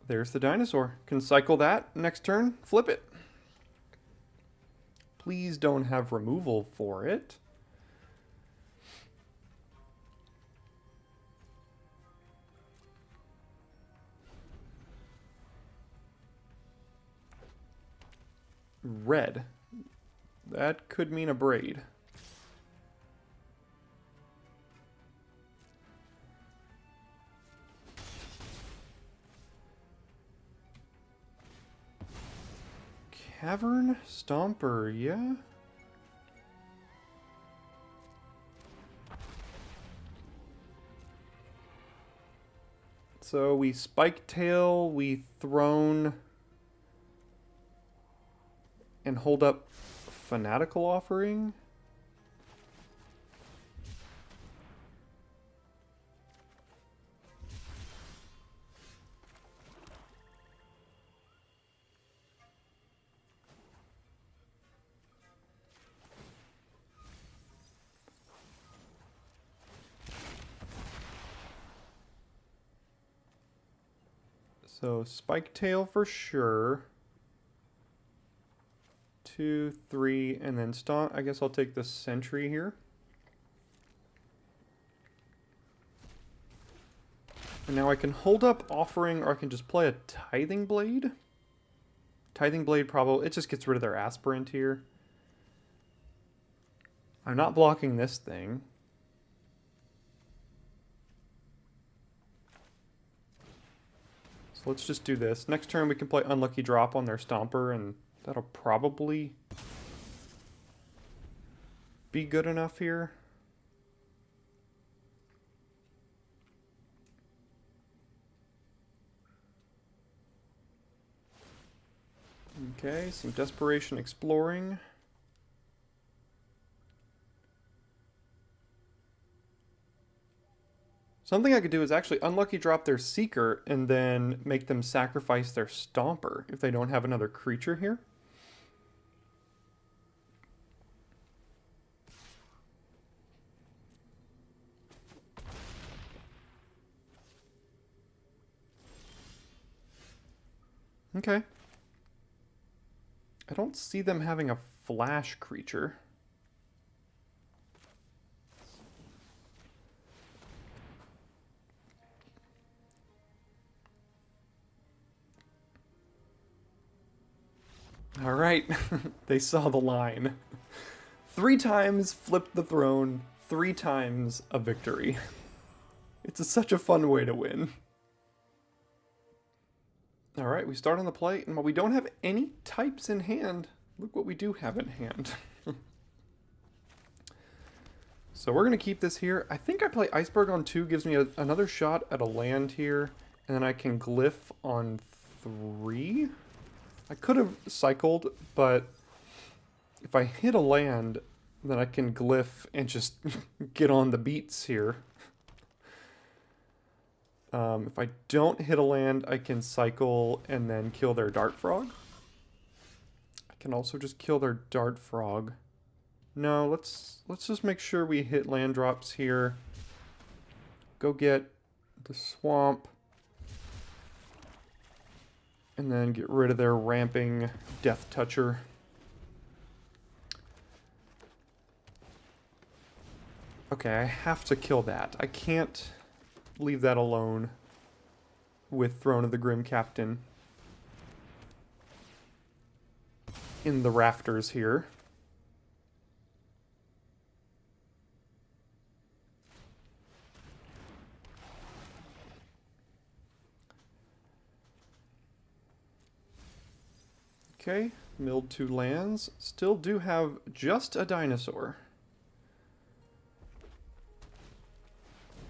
There's the dinosaur. Can cycle that next turn, flip it. Please don't have removal for it. Red. That could mean a braid. Cavern Stomper, yeah. So we Spike Tail, we Throne, and hold up Fanatical Offering. So Spike Tail for sure. 2, 3, and then Stomp. I guess I'll take the Sentry here. And now I can hold up Offering, or I can just play a Tithing Blade. Tithing Blade probably, it just gets rid of their Aspirant here. I'm not blocking this thing. So let's just do this. Next turn we can play Unlucky Drop on their Stomper, and that'll probably be good enough here. Okay, some Desperation Exploring. Something I could do is actually Unlucky Drop their Seeker and then make them sacrifice their Stomper if they don't have another creature here. Okay. I don't see them having a flash creature. All right, they saw the line. 3 times flipped the throne, 3 times a victory. It's such a fun way to win. All right, we start on the play, and while we don't have any types in hand, look what we do have in hand. So we're going to keep this here. I think I play Iceberg on 2, gives me another shot at a land here, and then I can Glyph on 3. I could have cycled, but if I hit a land, then I can Glyph and just get on the beats here. If I don't hit a land, I can cycle and then kill their Dart Frog. I can also just kill their Dart Frog. No, let's just make sure we hit land drops here. Go get the swamp. And then get rid of their ramping Death Toucher. Okay, I have to kill that. I can't leave that alone with Throne of the Grim Captain in the rafters here. Okay, milled 2 lands. Still do have just a dinosaur.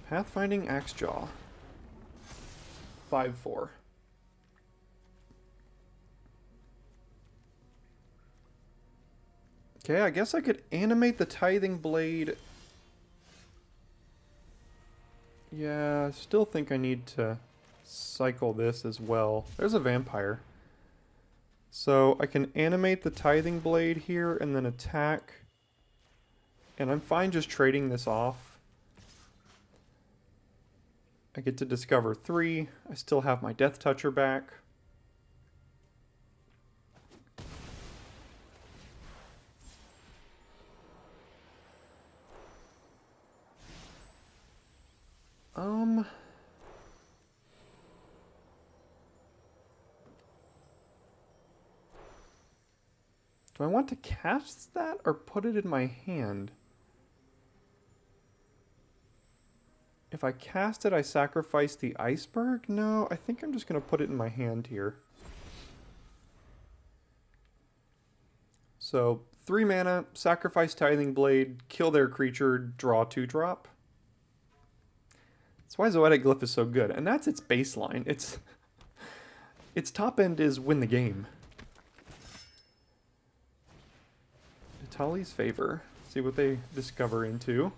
Pathfinding Axejaw. 5/4. Okay, I guess I could animate the Tithing Blade. Yeah, still think I need to cycle this as well. There's a vampire. So I can animate the Tithing Blade here and then attack. And I'm fine just trading this off. I get to discover 3. I still have my Death Toucher back. Do I want to cast that or put it in my hand? If I cast it, I sacrifice the iceberg? No, I think I'm just going to put it in my hand here. So, 3 mana, sacrifice Tithing Blade, kill their creature, draw 2-drop. That's why Zoetic Glyph is so good. And that's its baseline. Its top end is win the game. Itali's Favor. See what they discover into.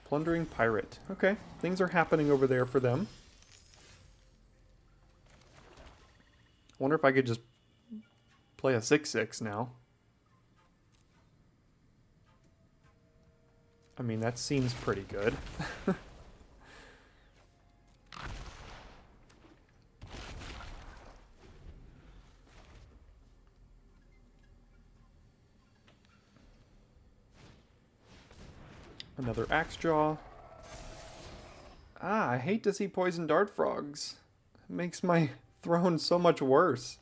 Plundering Pirate. Okay, things are happening over there for them. I wonder if I could just play a 6/6 now. I mean, that seems pretty good. Another Axejaw. Ah, I hate to see poison dart frogs. It makes my throne so much worse.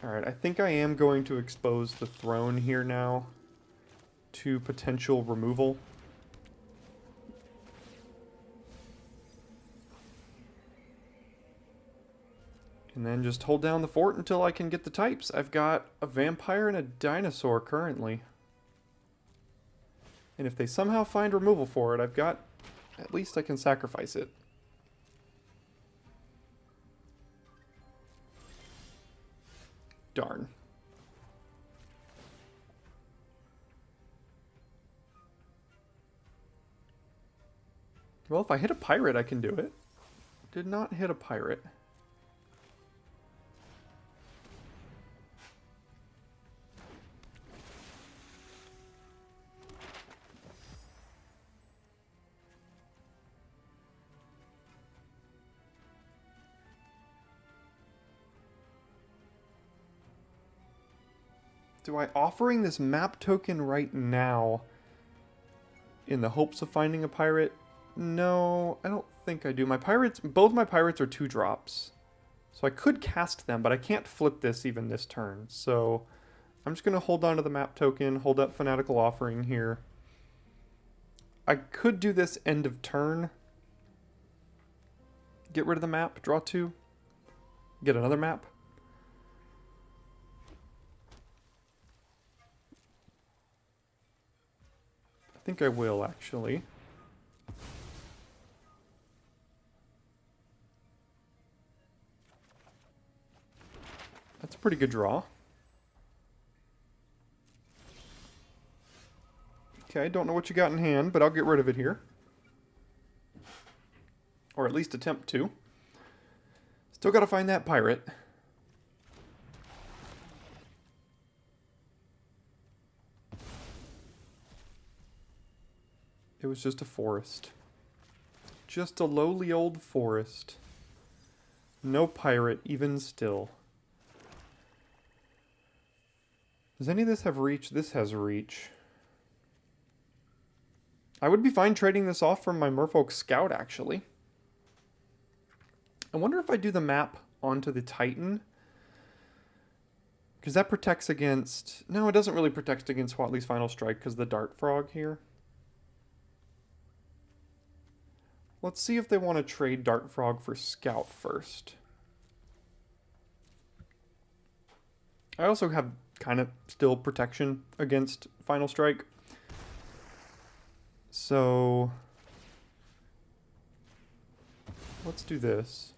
Alright, I think I am going to expose the throne here now to potential removal. And then just hold down the fort until I can get the types. I've got a vampire and a dinosaur currently. And if they somehow find removal for it, I've got... At least I can sacrifice it. Darn. Well, if I hit a pirate, I can do it. Did not hit a pirate. Do I offering this map token right now in the hopes of finding a pirate? No, I don't think I do. My pirates, both my pirates are 2-drops. So I could cast them, but I can't flip this even this turn. So I'm just going to hold on to the map token, hold up Fanatical Offering here. I could do this end of turn. Get rid of the map, draw 2. Get another map. I think I will, actually. That's a pretty good draw. Okay, don't know what you got in hand, but I'll get rid of it here. Or at least attempt to. Still gotta find that pirate. It was just a forest. Just a lowly old forest. No pirate, even still. Does any of this have reach? This has reach. I would be fine trading this off from my Merfolk Scout, actually. I wonder if I do the map onto the Titan. Because that protects against... No, it doesn't really protect against Watley's Final Strike because the Dart Frog here. Let's see if they want to trade Dart Frog for Scout first. I also have kind of still protection against Final Strike. So... let's do this.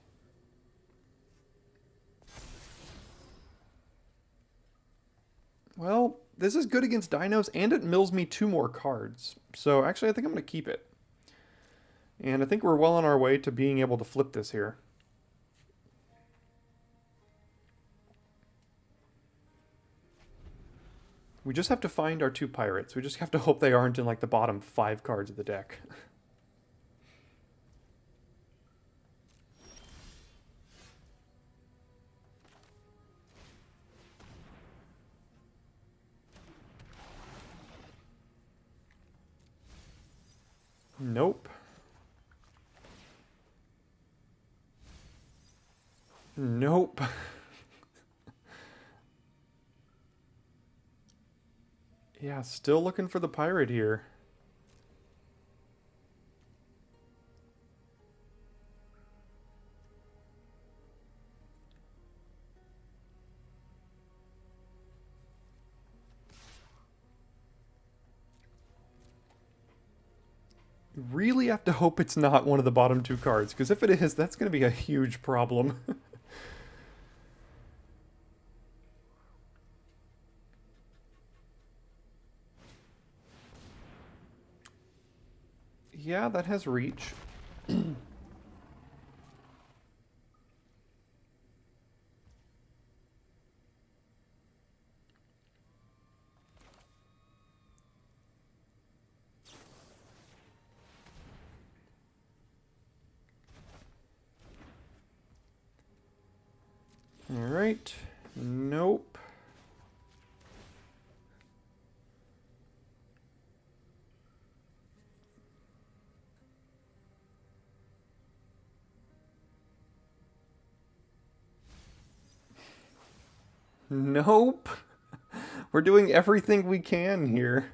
Well, this is good against dinos, and it mills me 2 more cards. So actually, I think I'm going to keep it. And I think we're well on our way to being able to flip this here. We just have to find our 2 pirates. We just have to hope they aren't in like the bottom 5 cards of the deck. Nope. Nope. Yeah, still looking for the pirate here. Really have to hope it's not one of the bottom 2 cards, because if it is, that's going to be a huge problem. Yeah, that has reach. Alright. Nope. Nope. We're doing everything we can here.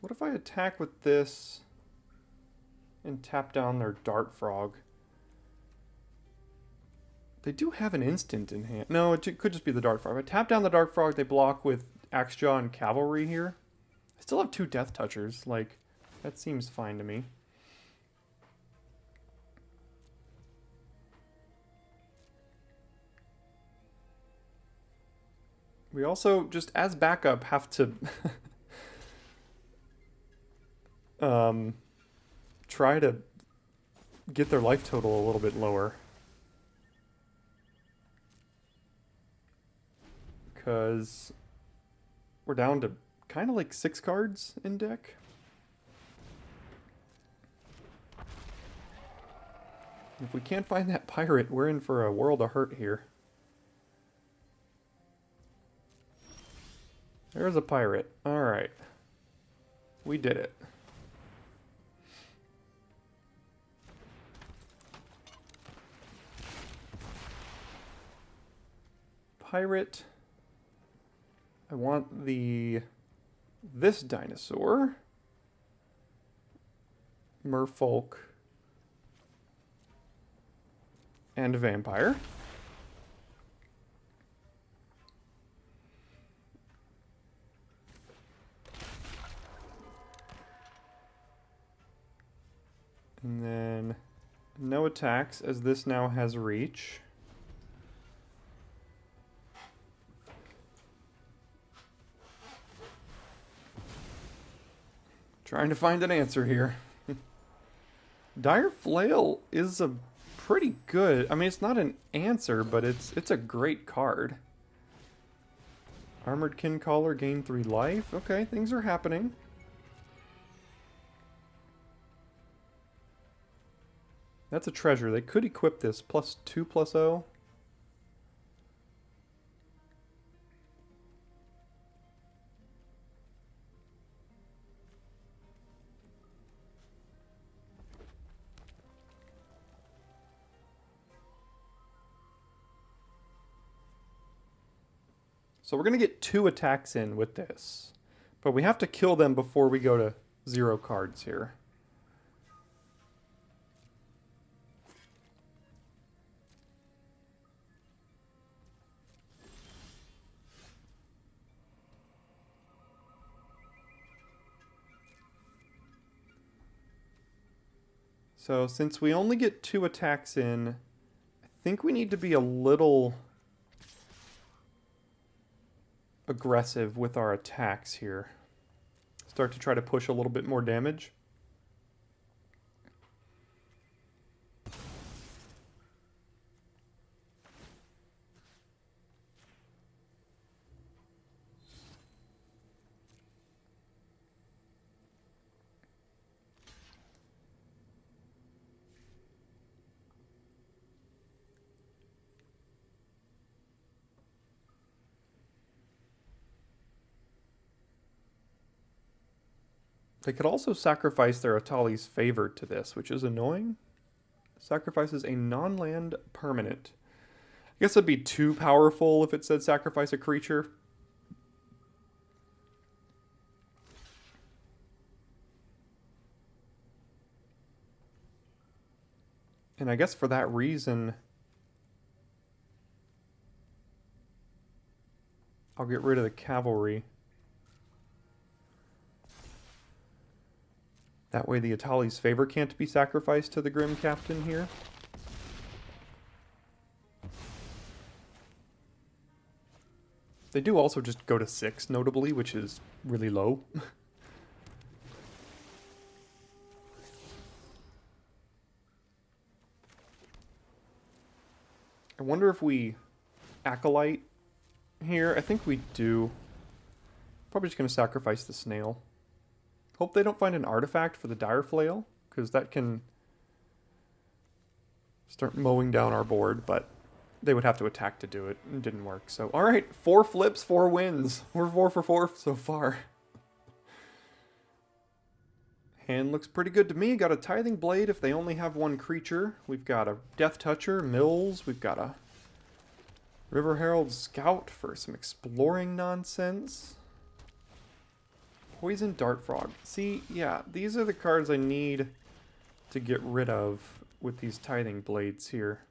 What if I attack with this and tap down their Dart Frog? They do have an instant in hand. No, it could just be the Dart Frog. If I tap down the Dart Frog, they block with Axejaw and Cavalry here. I still have 2 Death Touchers. Like, that seems fine to me. We also, just as backup, have to try to get their life total a little bit lower. Because we're down to kind of like 6 cards in deck. If we can't find that pirate, we're in for a world of hurt here. There's a pirate. Alright. We did it. Pirate. I want this dinosaur. Merfolk. And a vampire. And then no attacks, as this now has reach. Trying to find an answer here. Dire Flail is a pretty good. I mean, it's not an answer, but it's a great card. Armored Kincaller, gain 3 life. Okay, things are happening. That's a treasure. They could equip this. +2/+0. So we're going to get 2 attacks in with this. But we have to kill them before we go to 0 cards here. So since we only get 2 attacks in, I think we need to be a little aggressive with our attacks here. Start to try to push a little bit more damage. They could also sacrifice their Atali's Favor to this, which is annoying. Sacrifices a non-land permanent. I guess it'd be too powerful if it said sacrifice a creature. And I guess for that reason, I'll get rid of the cavalry. That way the Atali's Favor can't be sacrificed to the Grim Captain here. They do also just go to 6, notably, which is really low. I wonder if we Acolyte here. I think we do. Probably just going to sacrifice the snail. Hope they don't find an artifact for the Dire Flail, because that can start mowing down our board, but they would have to attack to do it. It didn't work. So, alright, 4 flips, 4 wins. We're 4 for 4 so far. Hand looks pretty good to me. Got a Tithing Blade if they only have 1 creature. We've got a Death Toucher, Mills. We've got a River Herald Scout for some exploring nonsense. Poison Dart Frog. See, yeah, these are the cards I need to get rid of with these Tithing Blades here.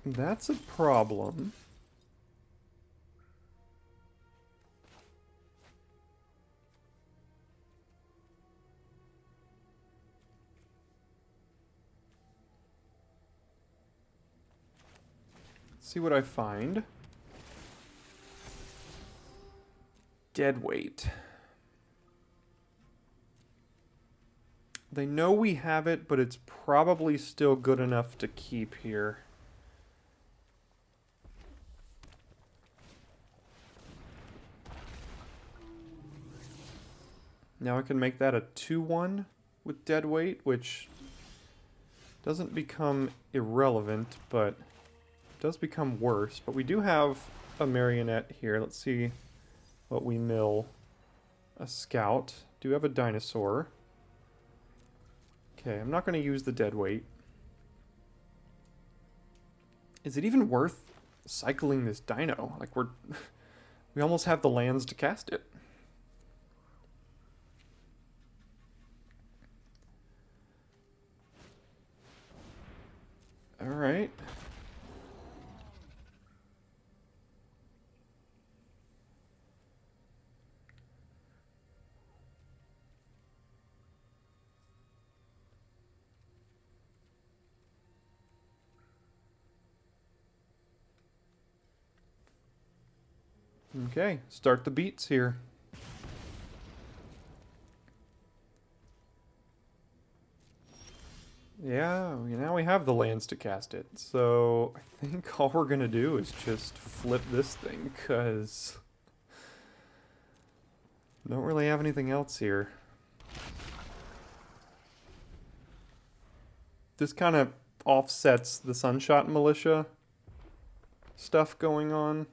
That's a problem. See what I find. Deadweight. They know we have it, but it's probably still good enough to keep here. Now I can make that a 2/1 with Deadweight, which doesn't become irrelevant, but does become worse. But we do have a Marionette here. Let's see what we mill. A Scout. Do have a Dinosaur. Okay, I'm not going to use the Deadweight. Is it even worth cycling this Dino? Like, we almost have the lands to cast it. Alright. Okay, start the beats here. Yeah, now we have the lands to cast it. So I think all we're gonna do is just flip this thing, because don't really have anything else here. This kind of offsets the Sunshot Militia stuff going on.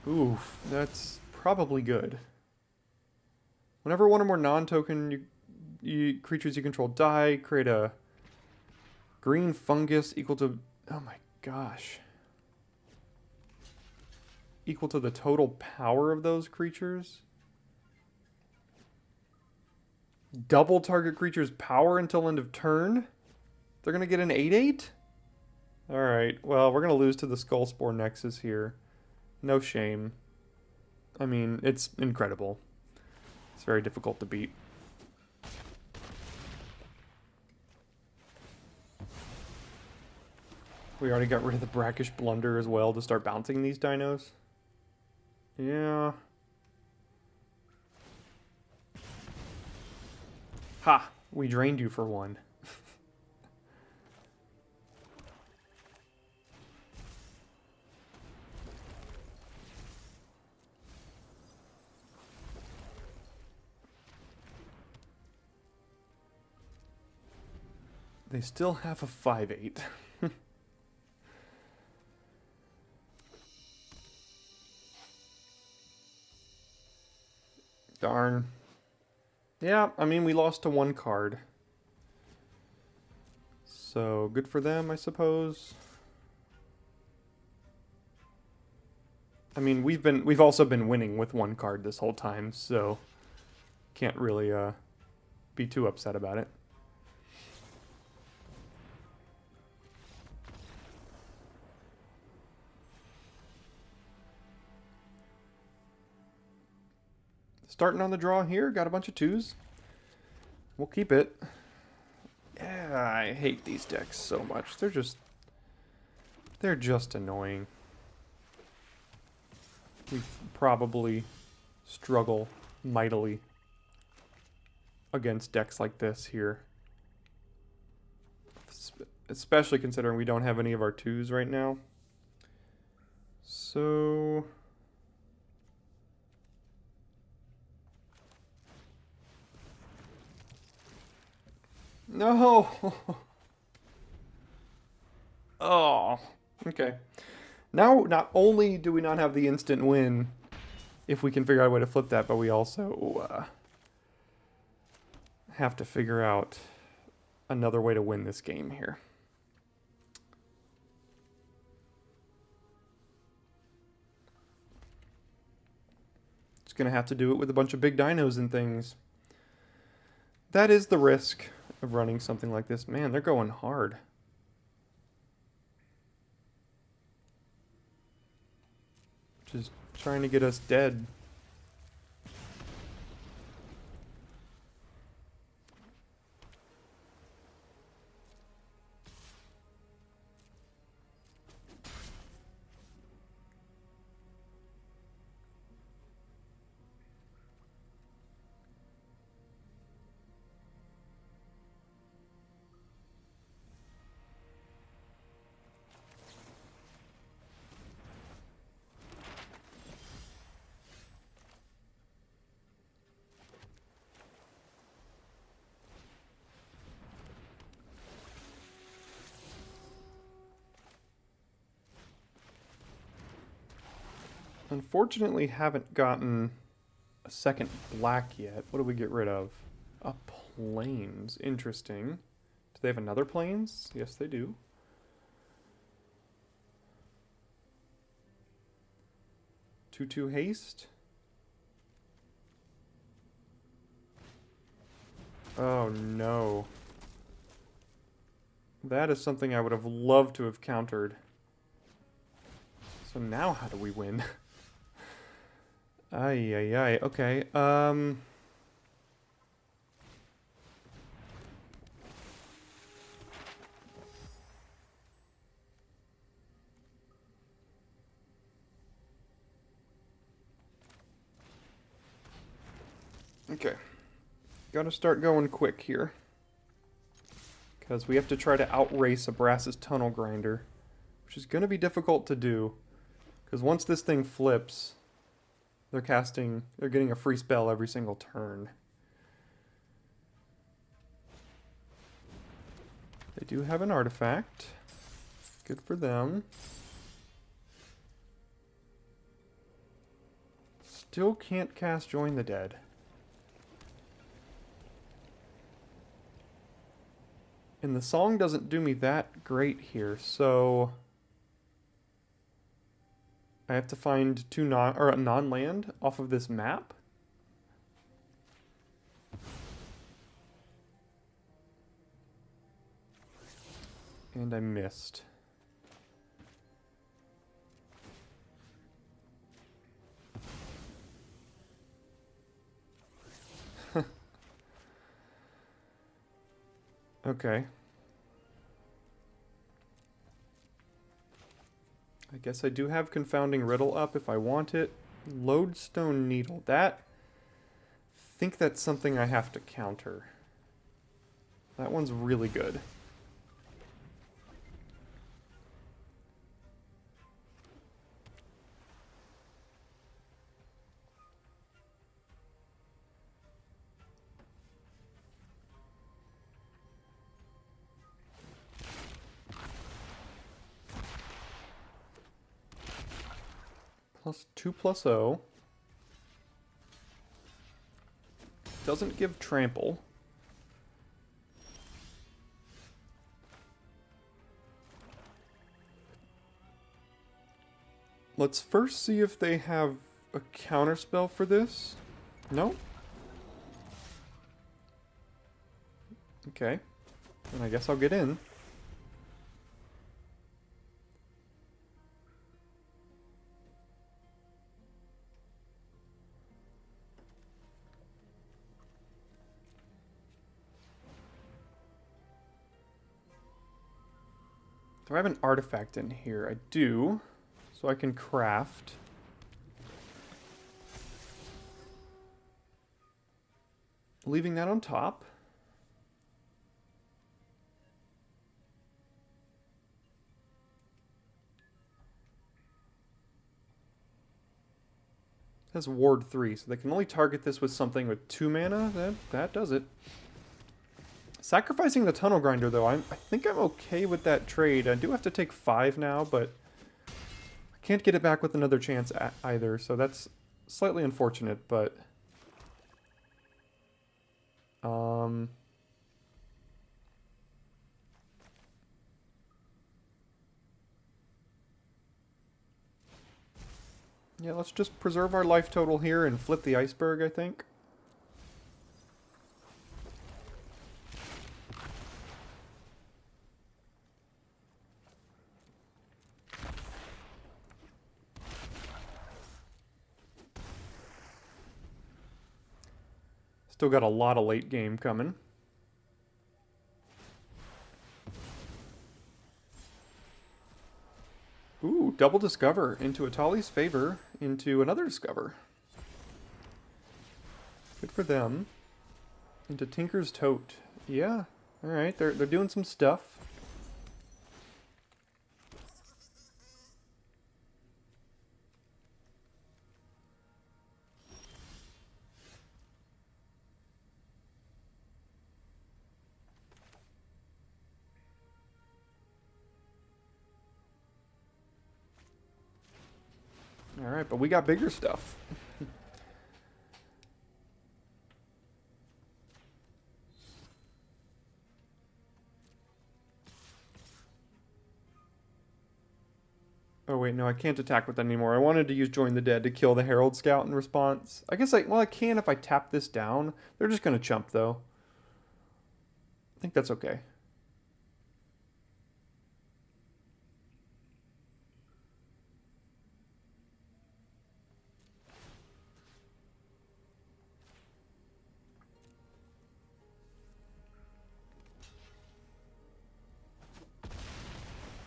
Oof, that's probably good. Whenever one or more non-token creatures you control die, create a green fungus equal to... Oh my gosh. Equal to the total power of those creatures. Double target creature's power until end of turn? They're going to get an 8/8? Alright, well, we're going to lose to the Skullspore Nexus here. No shame. I mean, it's incredible. It's very difficult to beat. We already got rid of the Brackish Blunder as well to start bouncing these dinos. Yeah. Ha! We drained you for one. They still have a 5/8. Darn. Yeah, I mean, we lost to one card. So, good for them, I suppose. I mean, we've also been winning with one card this whole time, so can't really be too upset about it. Starting on the draw here, got a bunch of 2s. We'll keep it. Yeah, I hate these decks so much. They're just annoying. We probably struggle mightily against decks like this here. Especially considering we don't have any of our 2s right now. So... No! Oh, okay. Now, not only do we not have the instant win, if we can figure out a way to flip that, but we also have to figure out another way to win this game here. Just gonna have to do it with a bunch of big dinos and things. That is the risk of running something like this. Man, they're going hard. Just trying to get us dead. Unfortunately, haven't gotten a second black yet. What do we get rid of? A plains. Interesting. Do they have another plains? Yes, they do. Two haste. Oh no. That is something I would have loved to have countered. So now how do we win? Ay, ay, ay. Okay. Okay. Gotta start going quick here. Because we have to try to outrace Abraxas Tunnel Grinder. Which is going to be difficult to do. Because once this thing flips, they're getting a free spell every single turn. They do have an artifact. Good for them. Still can't cast Join the Dead. And the song doesn't do me that great here, so I have to find a non-land off of this map. And I missed. Okay. I guess I do have Confounding Riddle up if I want it. Lodestone Needle. I think that's something I have to counter. That one's really good. +2/+0. Doesn't give trample. Let's first see if they have a counterspell for this. No? Okay. Then I guess I'll get in. Do I have an artifact in here? I do. So I can craft. Leaving that on top. It has Ward 3, so they can only target this with something with 2 mana. That does it. Sacrificing the Tunnel Grinder, though, I think I'm okay with that trade. I do have to take 5 now, but I can't get it back with another chance either, so that's slightly unfortunate, but... yeah, let's just preserve our life total here and flip the iceberg, I think. Still got a lot of late game coming. Ooh, double discover into Atali's favor, into another discover. Good for them. Into Tinker's Tote. Yeah, alright, they're doing some stuff. Alright, but we got bigger stuff. Oh wait, no, I can't attack with that anymore. I wanted to use Join the Dead to kill the Herald Scout in response. I guess I can if I tap this down. They're just gonna chump though. I think that's okay.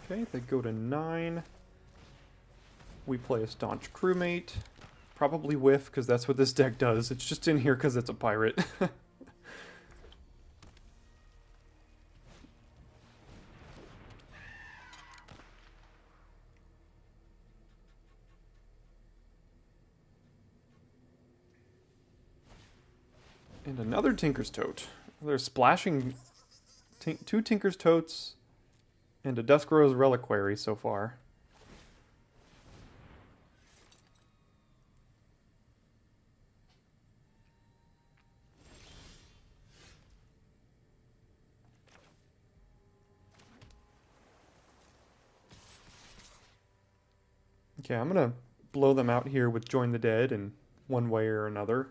Okay, they go to 9. We play a Staunch Crewmate. Probably whiff, because that's what this deck does. It's just in here because it's a pirate. And another Tinker's Tote. They're splashing two Tinker's Totes and a Dusk Rose Reliquary so far. Okay, I'm gonna blow them out here with Join the Dead in one way or another.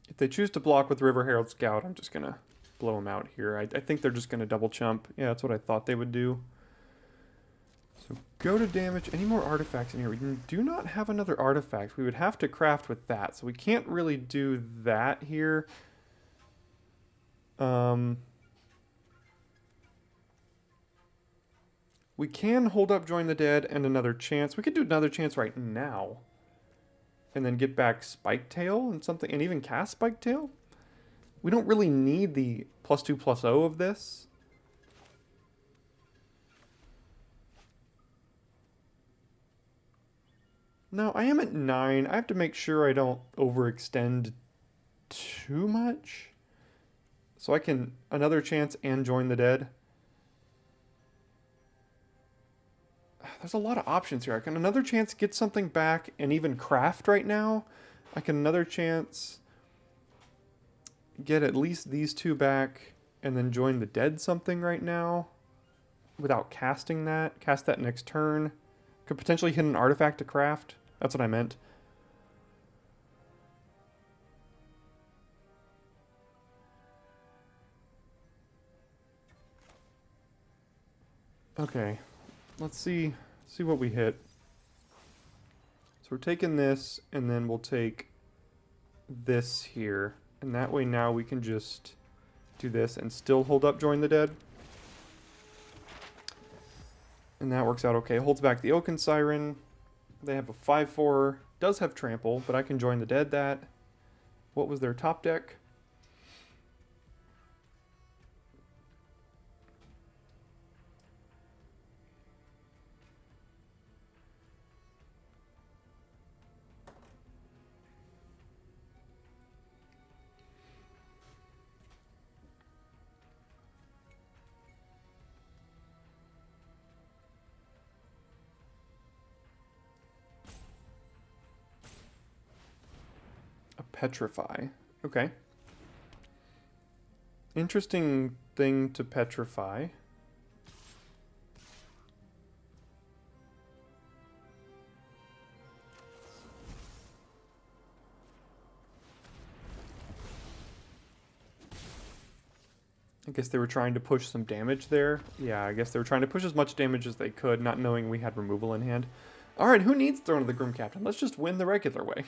If they choose to block with River Herald Scout, I'm just gonna blow them out here. I think they're just gonna double chump. Yeah, that's what I thought they would do. So go to damage. Any more artifacts in here? We do not have another artifact. We would have to craft with that, so we can't really do that here. We can hold up Join the Dead and another chance. We could do another chance right now. And then get back Spiketail and something, and even cast Spiketail. We don't really need the +2/+0 of this. No, I am at 9. I have to make sure I don't overextend too much. So I can another chance and Join the Dead. There's a lot of options here. I can another chance get something back and even craft right now. I can another chance get at least these two back and then Join the Dead something right now without casting that. Cast that next turn. Could potentially hit an artifact to craft. That's what I meant. Okay. Let's see what we hit. So we're taking this, and then we'll take this here. And that way now we can just do this and still hold up Join the Dead. And that works out okay. Holds back the Oaken Siren. They have a 5/4. Does have Trample, but I can Join the Dead that. What was their top deck? Petrify. Okay. Interesting thing to petrify. I guess they were trying to push some damage there. Yeah, I guess they were trying to push as much damage as they could, not knowing we had removal in hand. Alright, who needs Throne of the Grim Captain? Let's just win the regular way.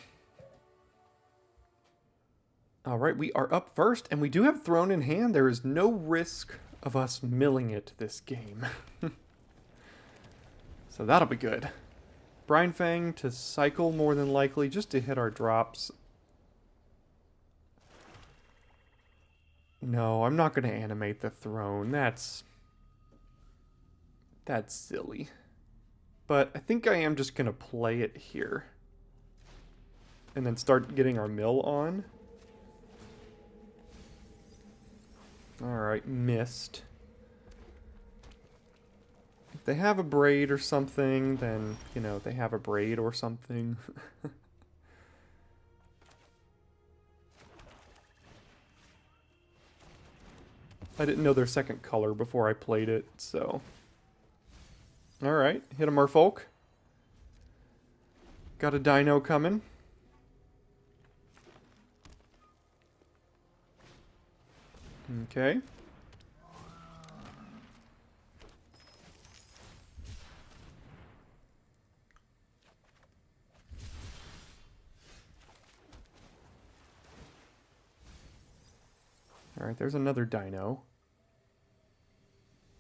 Alright, we are up first, and we do have Throne in hand. There is no risk of us milling it this game. So that'll be good. Brine Fang to cycle more than likely, just to hit our drops. No, I'm not going to animate the Throne. That's silly. But I think I am just going to play it here. And then start getting our mill on. Alright, missed. If they have a braid or something, then, you know, they have a braid or something. I didn't know their second color before I played it, so... Alright, hit a Merfolk. Got a Dino coming. Okay. there's another dino.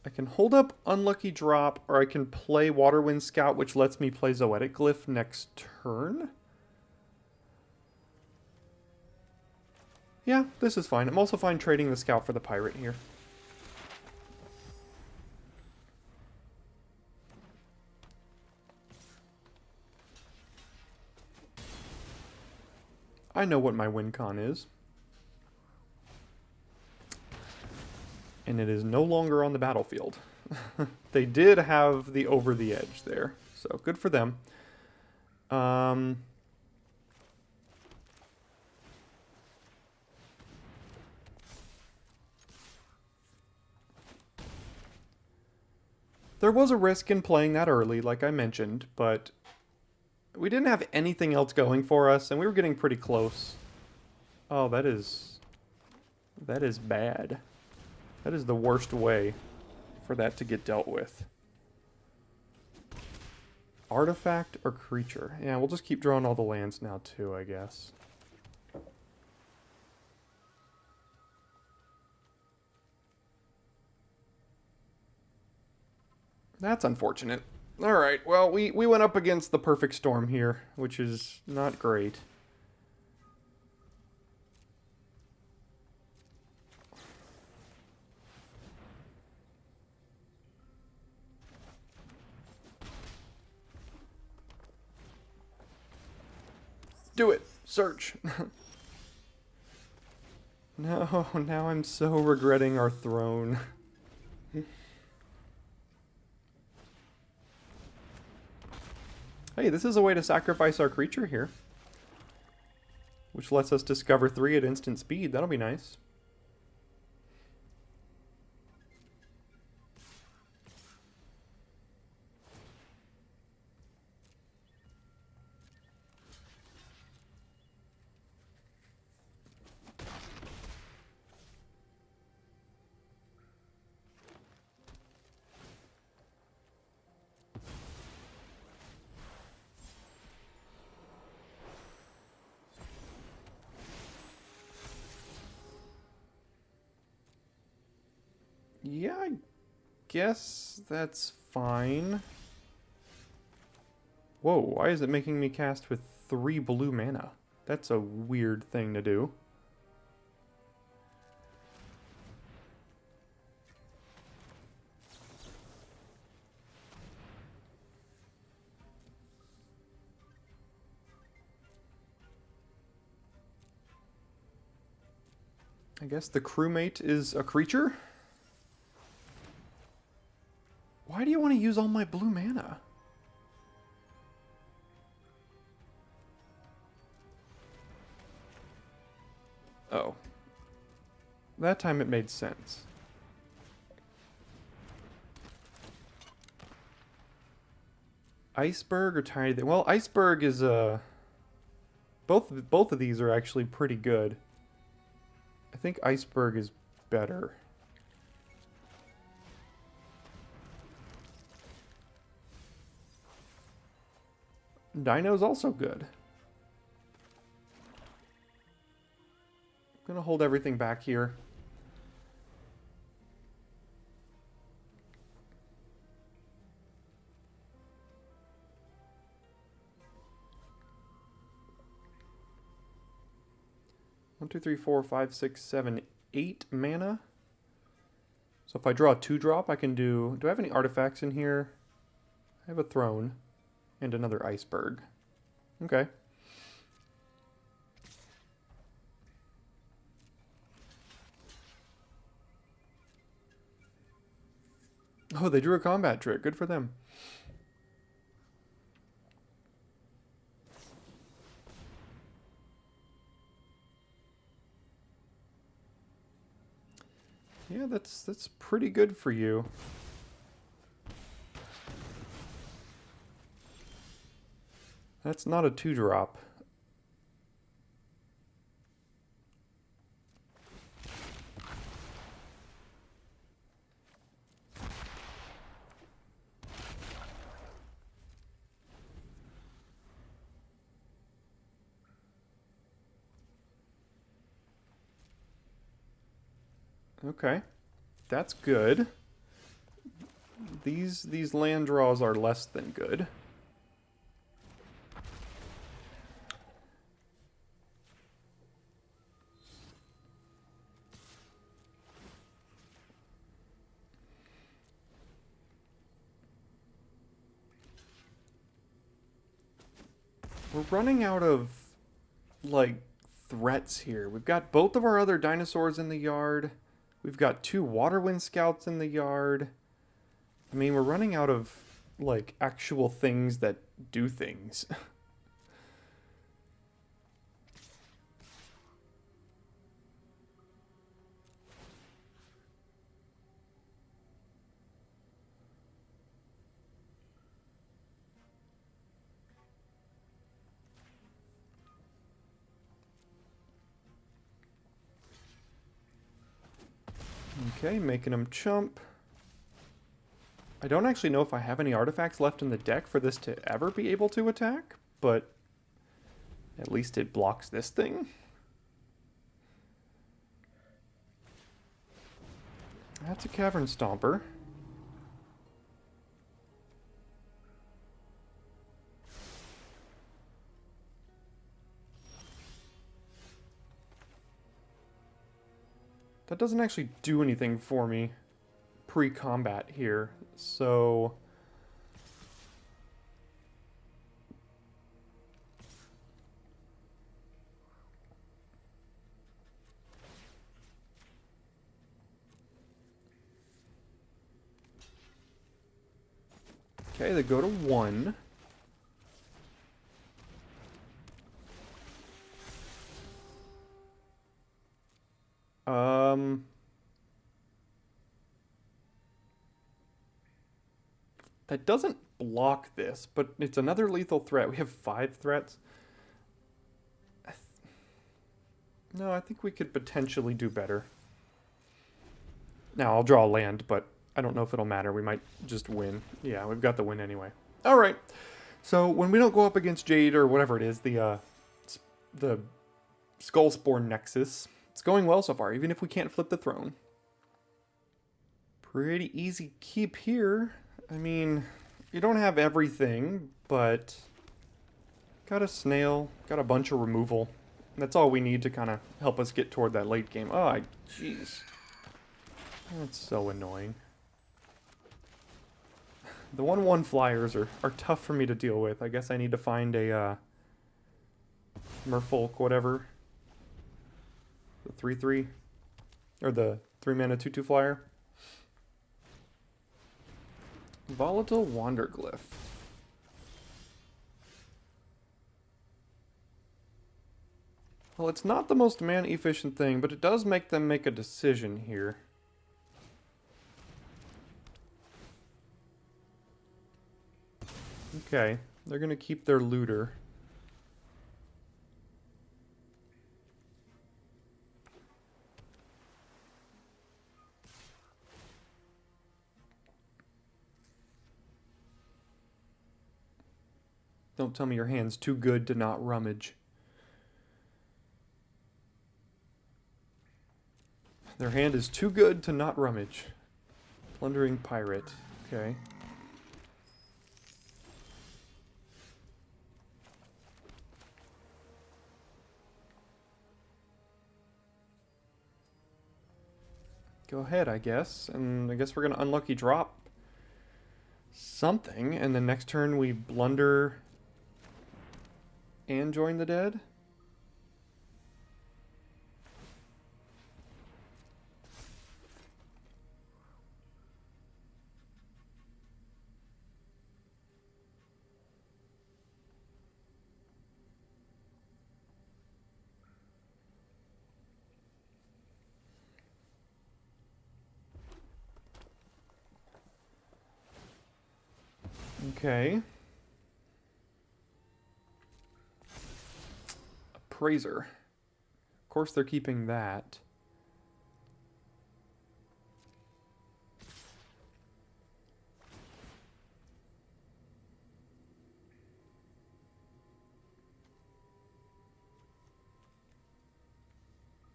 I can hold up Unlucky Drop, or I can play Waterwind Scout, which lets me play Zoetic Glyph next turn. Yeah, this is fine. I'm also fine trading the Scout for the Pirate here. I know what my win con is. And it is no longer on the battlefield. They did have the over the edge there, so good for them. There was a risk in playing that early, like I mentioned, but we didn't have anything else going for us, and we were getting pretty close. Oh, that is bad. That is the worst way for that to get dealt with. Artifact or creature? Yeah, we'll just keep drawing all the lands now too, I guess. That's unfortunate. Alright, well, we went up against the perfect storm here, which is not great. Do it! Search! No, now I'm so regretting our throne. Hey, this is a way to sacrifice our creature here. Which lets us discover 3 at instant speed. That'll be nice. Yeah, I guess that's fine. Whoa, why is it making me cast with 3 blue mana? That's a weird thing to do. I guess the crewmate is a creature? Why do you want to use all my blue mana? Oh. That time it made sense. Iceberg or Tiny... Well, Iceberg is, both of these are actually pretty good. I think Iceberg is better. Dino's also good. I'm gonna hold everything back here. One, two, three, four, five, six, seven, 8 mana. So if I draw a 2-drop, I can do... Do I have any artifacts in here? I have a throne. And another iceberg. Okay. Oh, they drew a combat trick. Good for them. Yeah, that's pretty good for you. That's not a 2-drop. Okay, that's good. These land draws are less than good. We're running out of, like, threats here. We've got both of our other dinosaurs in the yard. We've got 2 Waterwind Scouts in the yard. I mean, we're running out of, like, actual things that do things. Okay, making him chump. I don't actually know if I have any artifacts left in the deck for this to ever be able to attack, but at least it blocks this thing. That's a Cavern Stomper. That doesn't actually do anything for me pre-combat here, so... Okay, they go to 1. That doesn't block this, but it's another lethal threat. We have 5 threats. No, I think we could potentially do better. Now, I'll draw land, but I don't know if it'll matter. We might just win. Yeah, we've got the win anyway. All right. So when we don't go up against Jade or whatever it is, the Skullspore Nexus, it's going well so far, even if we can't flip the throne. Pretty easy keep here. I mean, you don't have everything, but got a snail, got a bunch of removal. That's all we need to kind of help us get toward that late game. Oh, jeez. That's so annoying. The 1/1 flyers are tough for me to deal with. I guess I need to find a Merfolk, whatever. The 3/3. Or the 3-mana 2/2 flyer. Volatile Wanderglyph. Well, it's not the most mana efficient thing, but it does make them make a decision here. Okay, they're gonna keep their looter. Don't tell me your hand's too good to not rummage. Their hand is too good to not rummage. Plundering Pirate. Okay. Go ahead, I guess. And I guess we're going to unlucky drop something. And then next turn we blunder and join the dead. Okay. Appraiser. Of course they're keeping that.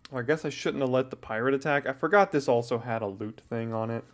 Well, I guess I shouldn't have let the pirate attack. I forgot this also had a loot thing on it.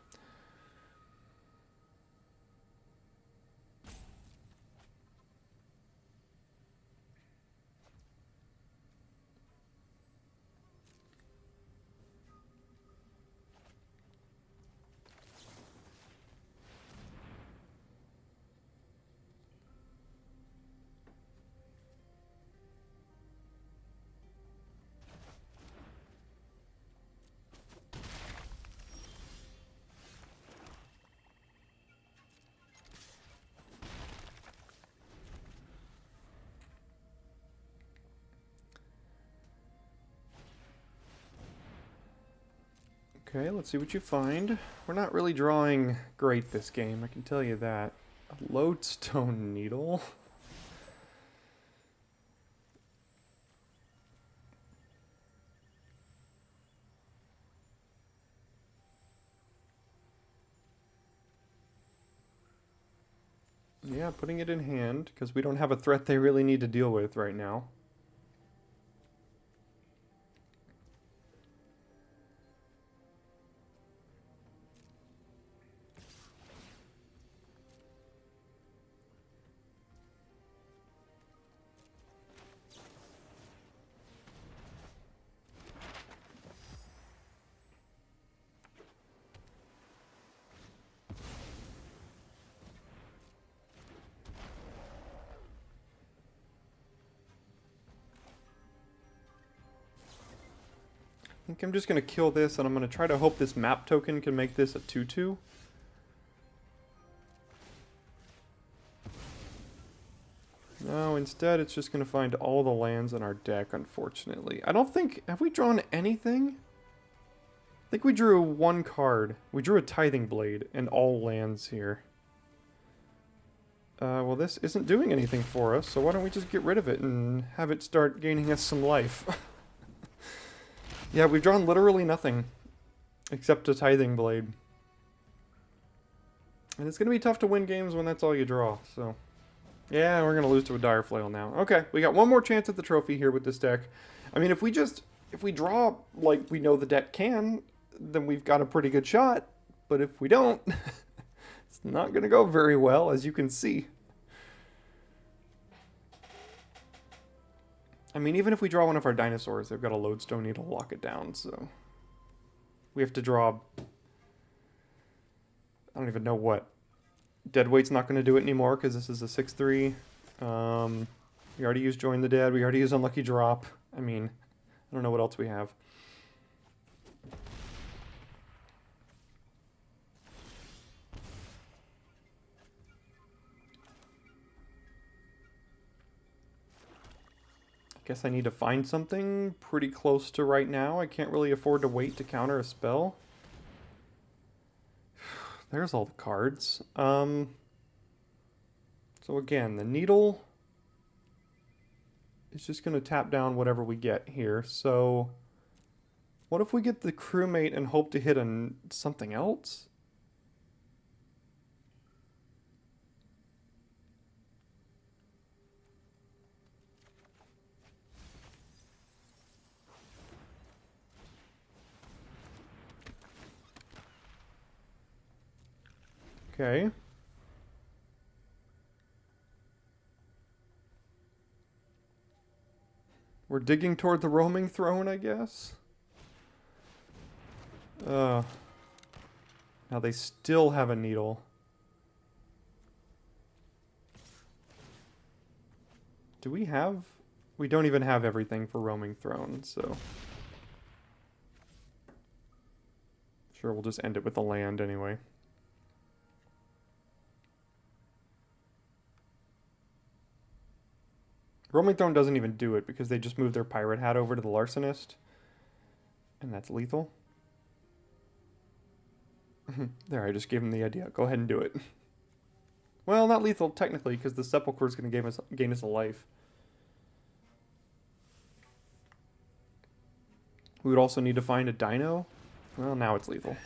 Okay, let's see what you find. We're not really drawing great this game, I can tell you that. A lodestone needle. Yeah, putting it in hand, because we don't have a threat they really need to deal with right now. I think I'm just going to kill this, and I'm going to try to hope this map token can make this a 2-2. No, instead it's just going to find all the lands in our deck, unfortunately. I don't think... Have we drawn anything? I think we drew one card. We drew a Tithing Blade and all lands here. Well, this isn't doing anything for us, so why don't we just get rid of it and have it start gaining us some life? Yeah, we've drawn literally nothing except a Tithing Blade. And it's going to be tough to win games when that's all you draw, so... Yeah, we're going to lose to a Dire Flail now. Okay, we got one more chance at the trophy here with this deck. I mean, if we draw like we know the deck can, then we've got a pretty good shot. But if we don't, it's not going to go very well, as you can see. I mean, even if we draw one of our dinosaurs, they've got a lodestone needle to lock it down, so... We have to draw... I don't even know what. Deadweight's not going to do it anymore, because this is a 6-3. We already used Join the Dead, we already used Unlucky Drop. I mean, I don't know what else we have. Guess I need to find something pretty close to right now. I can't really afford to wait to counter a spell. There's all the cards. So again, the needle is just going to tap down whatever we get here. So what if we get the crewmate and hope to hit something else? Okay. We're digging toward the roaming throne, I guess. Now they still have a needle. Do we have... We don't even have everything for roaming throne, so... Sure, we'll just end it with the land anyway. Roaming Throne doesn't even do it because they just moved their Pirate Hat over to the Larcenist. And that's lethal. There, I just gave him the idea. Go ahead and do it. Well, not lethal technically because the Sepulchre is going to gain us a life. We would also need to find a Dino. Well, now it's lethal.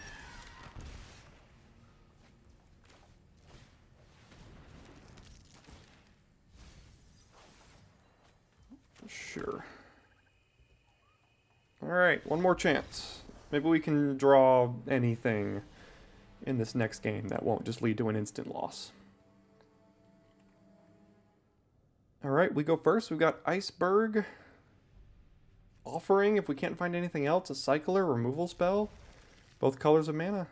Sure. Alright, one more chance. Maybe we can draw anything in this next game that won't just lead to an instant loss. Alright, we go first. We've got Iceberg. Offering, if we can't find anything else, a Cycler removal spell. Both colors of mana.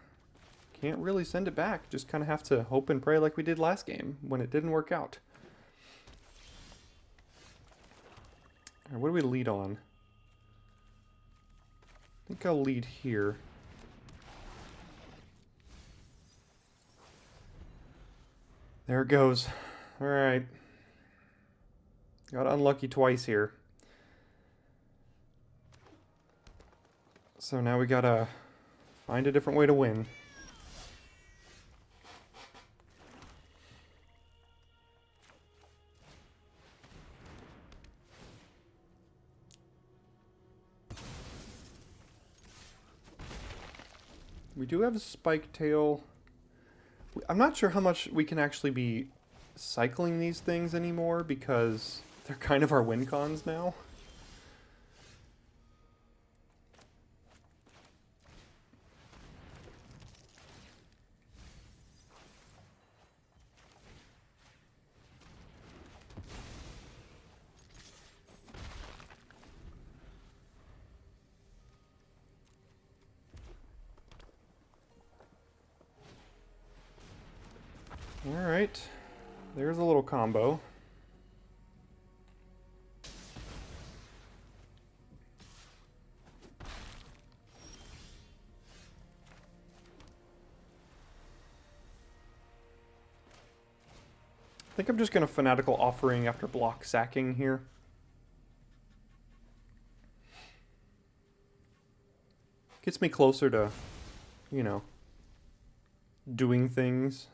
Can't really send it back. Just kind of have to hope and pray like we did last game when it didn't work out. Alright, what do we lead on? I think I'll lead here. There it goes. Alright. Got unlucky twice here. So now we gotta find a different way to win. We do have a Spike Tail. I'm not sure how much we can actually be cycling these things anymore because they're kind of our win cons now. Alright, there's a little combo. I think I'm just going to Fanatical Offering after block sacking here. Gets me closer to, you know, doing things.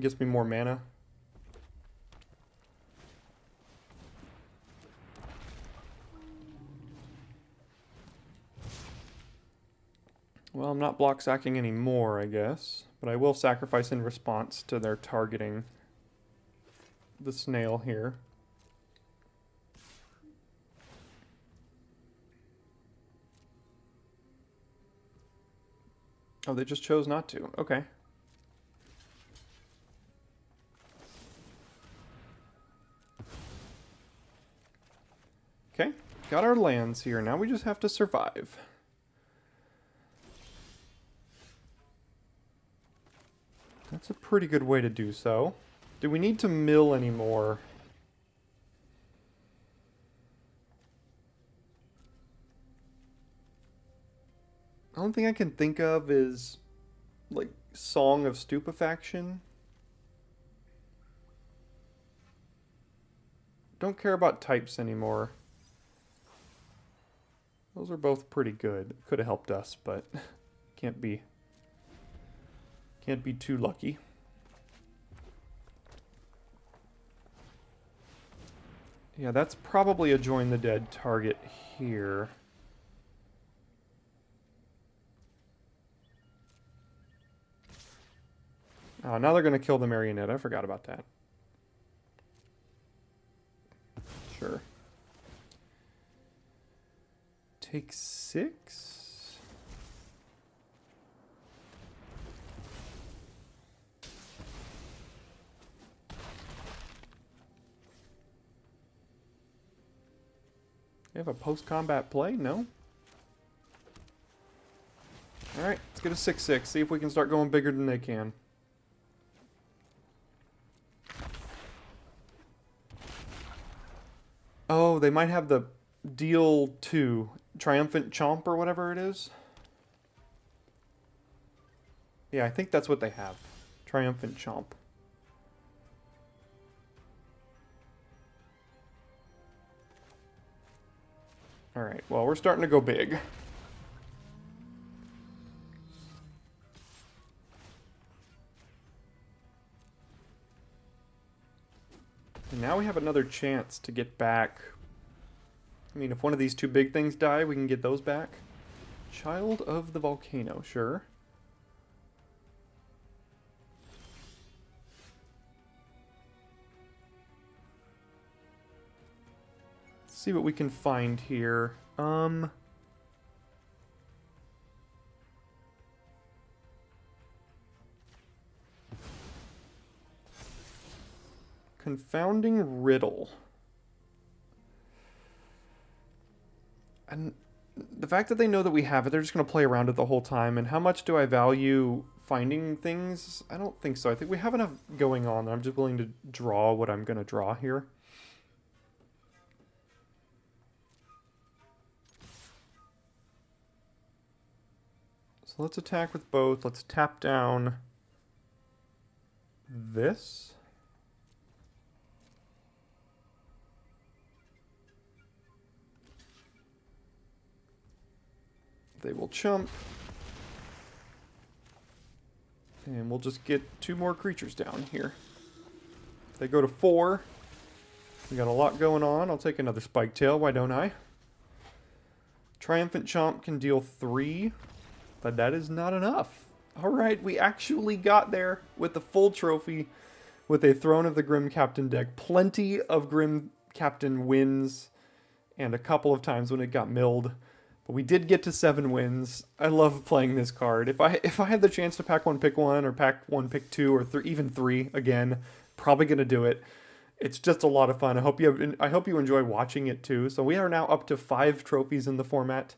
Gets me more mana. Well, I'm not block sacking anymore, I guess. But I will sacrifice in response to their targeting the snail here. Oh, they just chose not to. Okay. Okay, got our lands here. Now we just have to survive. That's a pretty good way to do so. Do we need to mill anymore? The only thing I can think of is, like, Song of Stupefaction. Don't care about types anymore. Those are both pretty good. Could have helped us, but can't be too lucky. Yeah, that's probably a Join the Dead target here. Oh, now they're going to kill the Marionette. I forgot about that. Sure. Take 6. You have a post-combat play? No? Alright, let's get a 6/6. See if we can start going bigger than they can. Oh, they might have the deal 2. Triumphant Chomp or whatever it is. Yeah, I think that's what they have. Triumphant Chomp. Alright, well, we're starting to go big. And now we have another chance to get back. I mean, if one of these two big things die, we can get those back. Child of the Volcano, sure. see what we can find here. Confounding Riddle. And the fact that they know that we have it, they're just going to play around it the whole time. And how much do I value finding things? I don't think so. I think we have enough going on. I'm just willing to draw what I'm going to draw here. So let's attack with both. Let's tap down this. They will chump. And we'll just get 2 more creatures down here. They go to 4. We got a lot going on. I'll take another Spike Tail. Why don't I? Triumphant Chomp can deal 3. But that is not enough. Alright, we actually got there with the full trophy with a Throne of the Grim Captain deck. Plenty of Grim Captain wins and a couple of times when it got milled. But we did get to 7 wins. I love playing this card. If I had the chance to pack 1, pick 1, or pack 1, pick 2, or even 3 again, probably gonna do it. It's just a lot of fun. I hope you enjoy watching it too. So we are now up to 5 trophies in the format.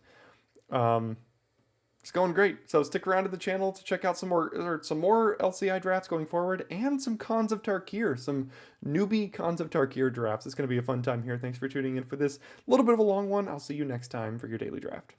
It's going great. So stick around to the channel to check out some more LCI drafts going forward, and some Khans of Tarkir, some newbie Khans of Tarkir drafts. It's going to be a fun time here. Thanks for tuning in for this little bit of a long one. I'll see you next time for your daily draft.